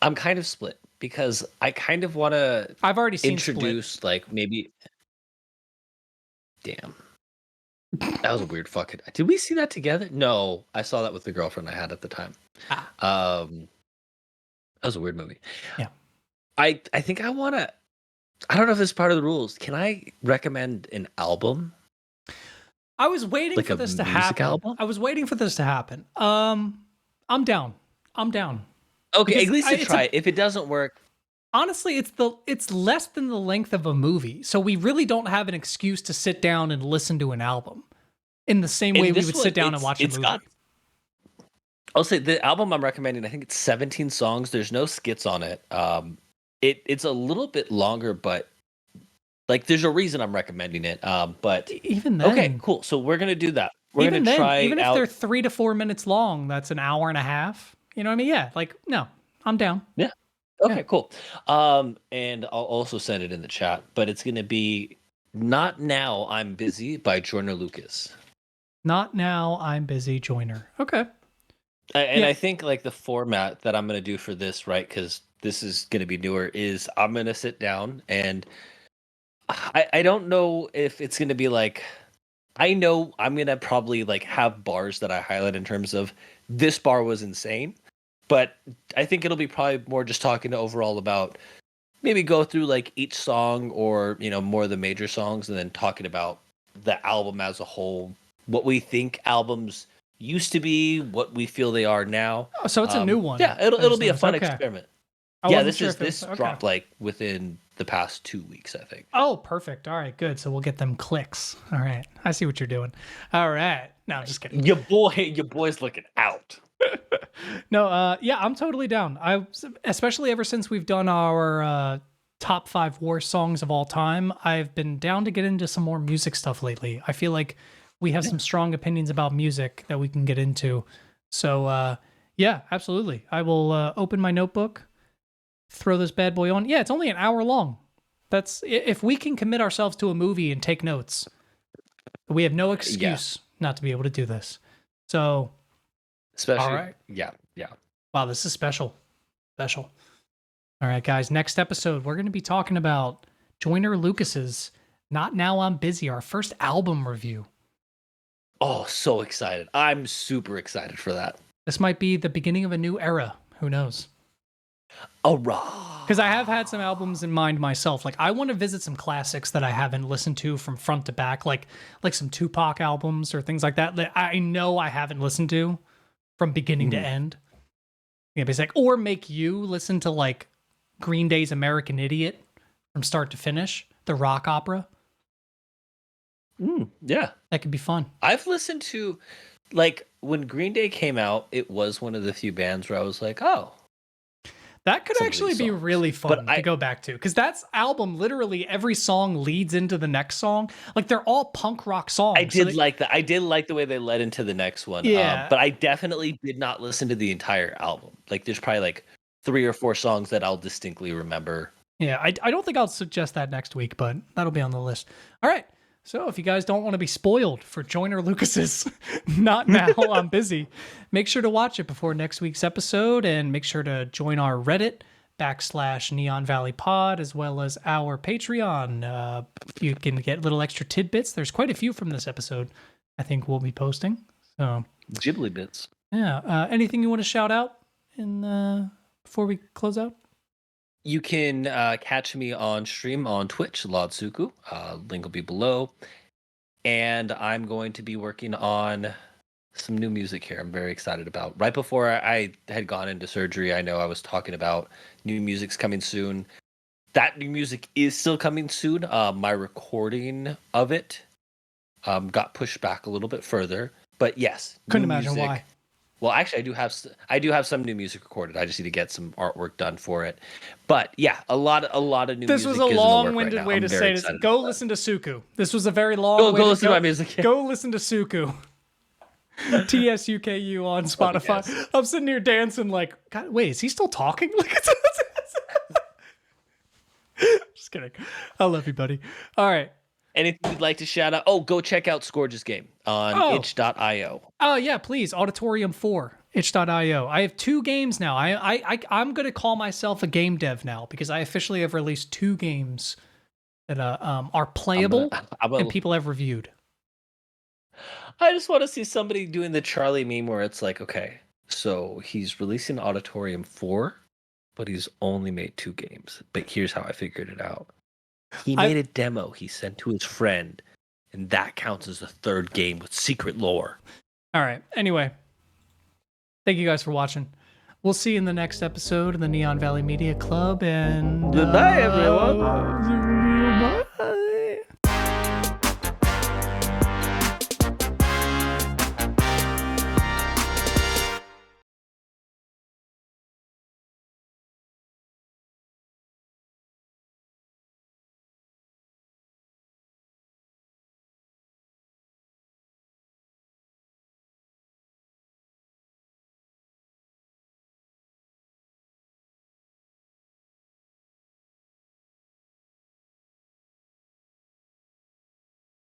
I'm kind of split because I kind of want to I've already seen introduce like maybe. Damn, that was a weird fucking. Did we see that together? No, I saw that with the girlfriend I had at the time. That was a weird movie. Yeah, I think I want to. I don't know if this is part of the rules. Can I recommend an album? I was waiting Like for a this to music happen. album? I was waiting for this to happen. I'm down. Okay, Because at least to try it. If it doesn't work, Honestly, it's less than the length of a movie, so we really don't have an excuse to sit down and listen to an album in the same way we this would one, sit down and watch a movie. I'll say the album I'm recommending. I think it's 17 songs. There's no skits on it. It's a little bit longer, but like there's a reason I'm recommending it. But Even then, okay, cool. So we're gonna do that. We're even gonna then, try even if out. they're 3 to 4 minutes long, that's an hour and a half. You know what I mean? Yeah, like no, I'm down. Yeah. Okay, Yeah. cool. And I'll also send it in the chat, but it's gonna be "Not Now, I'm Busy" by Joyner Lucas. Not now. I'm busy. Joiner. Okay. And Yeah. I think like the format that I'm gonna do for this, right? Because this is gonna be newer. Is I'm gonna sit down and I don't know if it's gonna be like. I know I'm gonna probably like have bars that I highlight in terms of this bar was insane, but I think it'll be probably more just talking overall about maybe go through like each song or more of the major songs and then talking about the album as a whole, what we think albums used to be, what we feel they are now. Oh, so it's a new one. Yeah, it'll be a fun Okay. experiment. I Yeah, wasn't sure if it this was- okay. dropped like within the past 2 weeks, I think. Oh, perfect. All right, good. So we'll get them clicks. All right, I see what you're doing. All right. No, I'm just kidding. Your boy's looking out. No, yeah, I'm totally down. Especially ever since we've done our top 5 war songs of all time, I've been down to get into some more music stuff lately. I feel like we have some strong opinions about music that we can get into. So, yeah, absolutely. I will open my notebook, throw this bad boy on. Yeah, it's only an hour long. That's if we can commit ourselves to a movie and take notes, we have no excuse not to be able to do this. So, Especially, all right. Yeah. Wow, this is special. Special. All right, guys, next episode, we're going to be talking about Joyner Lucas's Not Now I'm Busy, our first album review. Oh, so excited. I'm super excited for that. This might be the beginning of a new era. Who knows? Oh, raw. Because I have had some albums in mind myself. Like, I want to visit some classics that I haven't listened to from front to back, like some Tupac albums or things like that I know I haven't listened to from beginning to end. Yeah, but like, or make you listen to like Green Day's American Idiot from start to finish, the rock opera. Yeah. That could be fun. I've listened to, like, when Green Day came out, it was one of the few bands where I was like, oh. That could Some of actually these be songs. really fun But to go back to. Because that's album, literally every song leads into the next song. Like, they're all punk rock songs. I did like that. I did like the way they led into the next one. Yeah. But I definitely did not listen to the entire album. Like, there's probably like 3 or 4 songs that I'll distinctly remember. Yeah, I don't think I'll suggest that next week, but that'll be on the list. All right. So if you guys don't want to be spoiled for Joyner Lucas's Not Now, I'm Busy, make sure to watch it before next week's episode, and make sure to join our Reddit /Neon Valley Pod, as well as our Patreon. You can get little extra tidbits. There's quite a few from this episode I think we'll be posting. So Ghibli bits. yeah. Anything you want to shout out before we close out? You can catch me on stream on Twitch, Tsuku. Link will be below. And I'm going to be working on some new music here I'm very excited about. Right before I had gone into surgery, I know I was talking about new music's coming soon. That new music is still coming soon. My recording of it got pushed back a little bit further. But yes. Couldn't imagine why. Well, actually, I do have some new music recorded. I just need to get some artwork done for it. But yeah, a lot of new music. This was a long-winded way to say this. Go listen to Tsuku. This was a very long way go listen to my music. Go listen to Tsuku. TSUKU on Spotify. Yes. I'm sitting here dancing like, God, wait, is he still talking? Just kidding. I love you, buddy. All right. Anything you'd like to shout out? Oh, go check out Skorge's game on itch.io. Oh, yeah, please. Auditorium 4, itch.io. I have 2 games now. I'm going to call myself a game dev now because I officially have released 2 games that are playable and people have reviewed. I just want to see somebody doing the Charlie meme where it's like, okay, so he's releasing Auditorium 4, but he's only made 2 games. But here's how I figured it out. He made a demo he sent to his friend, and that counts as a 3rd game with secret lore. All right. Anyway, thank you guys for watching. We'll see you in the next episode of the Neon Valley Media Club, and goodbye, everyone.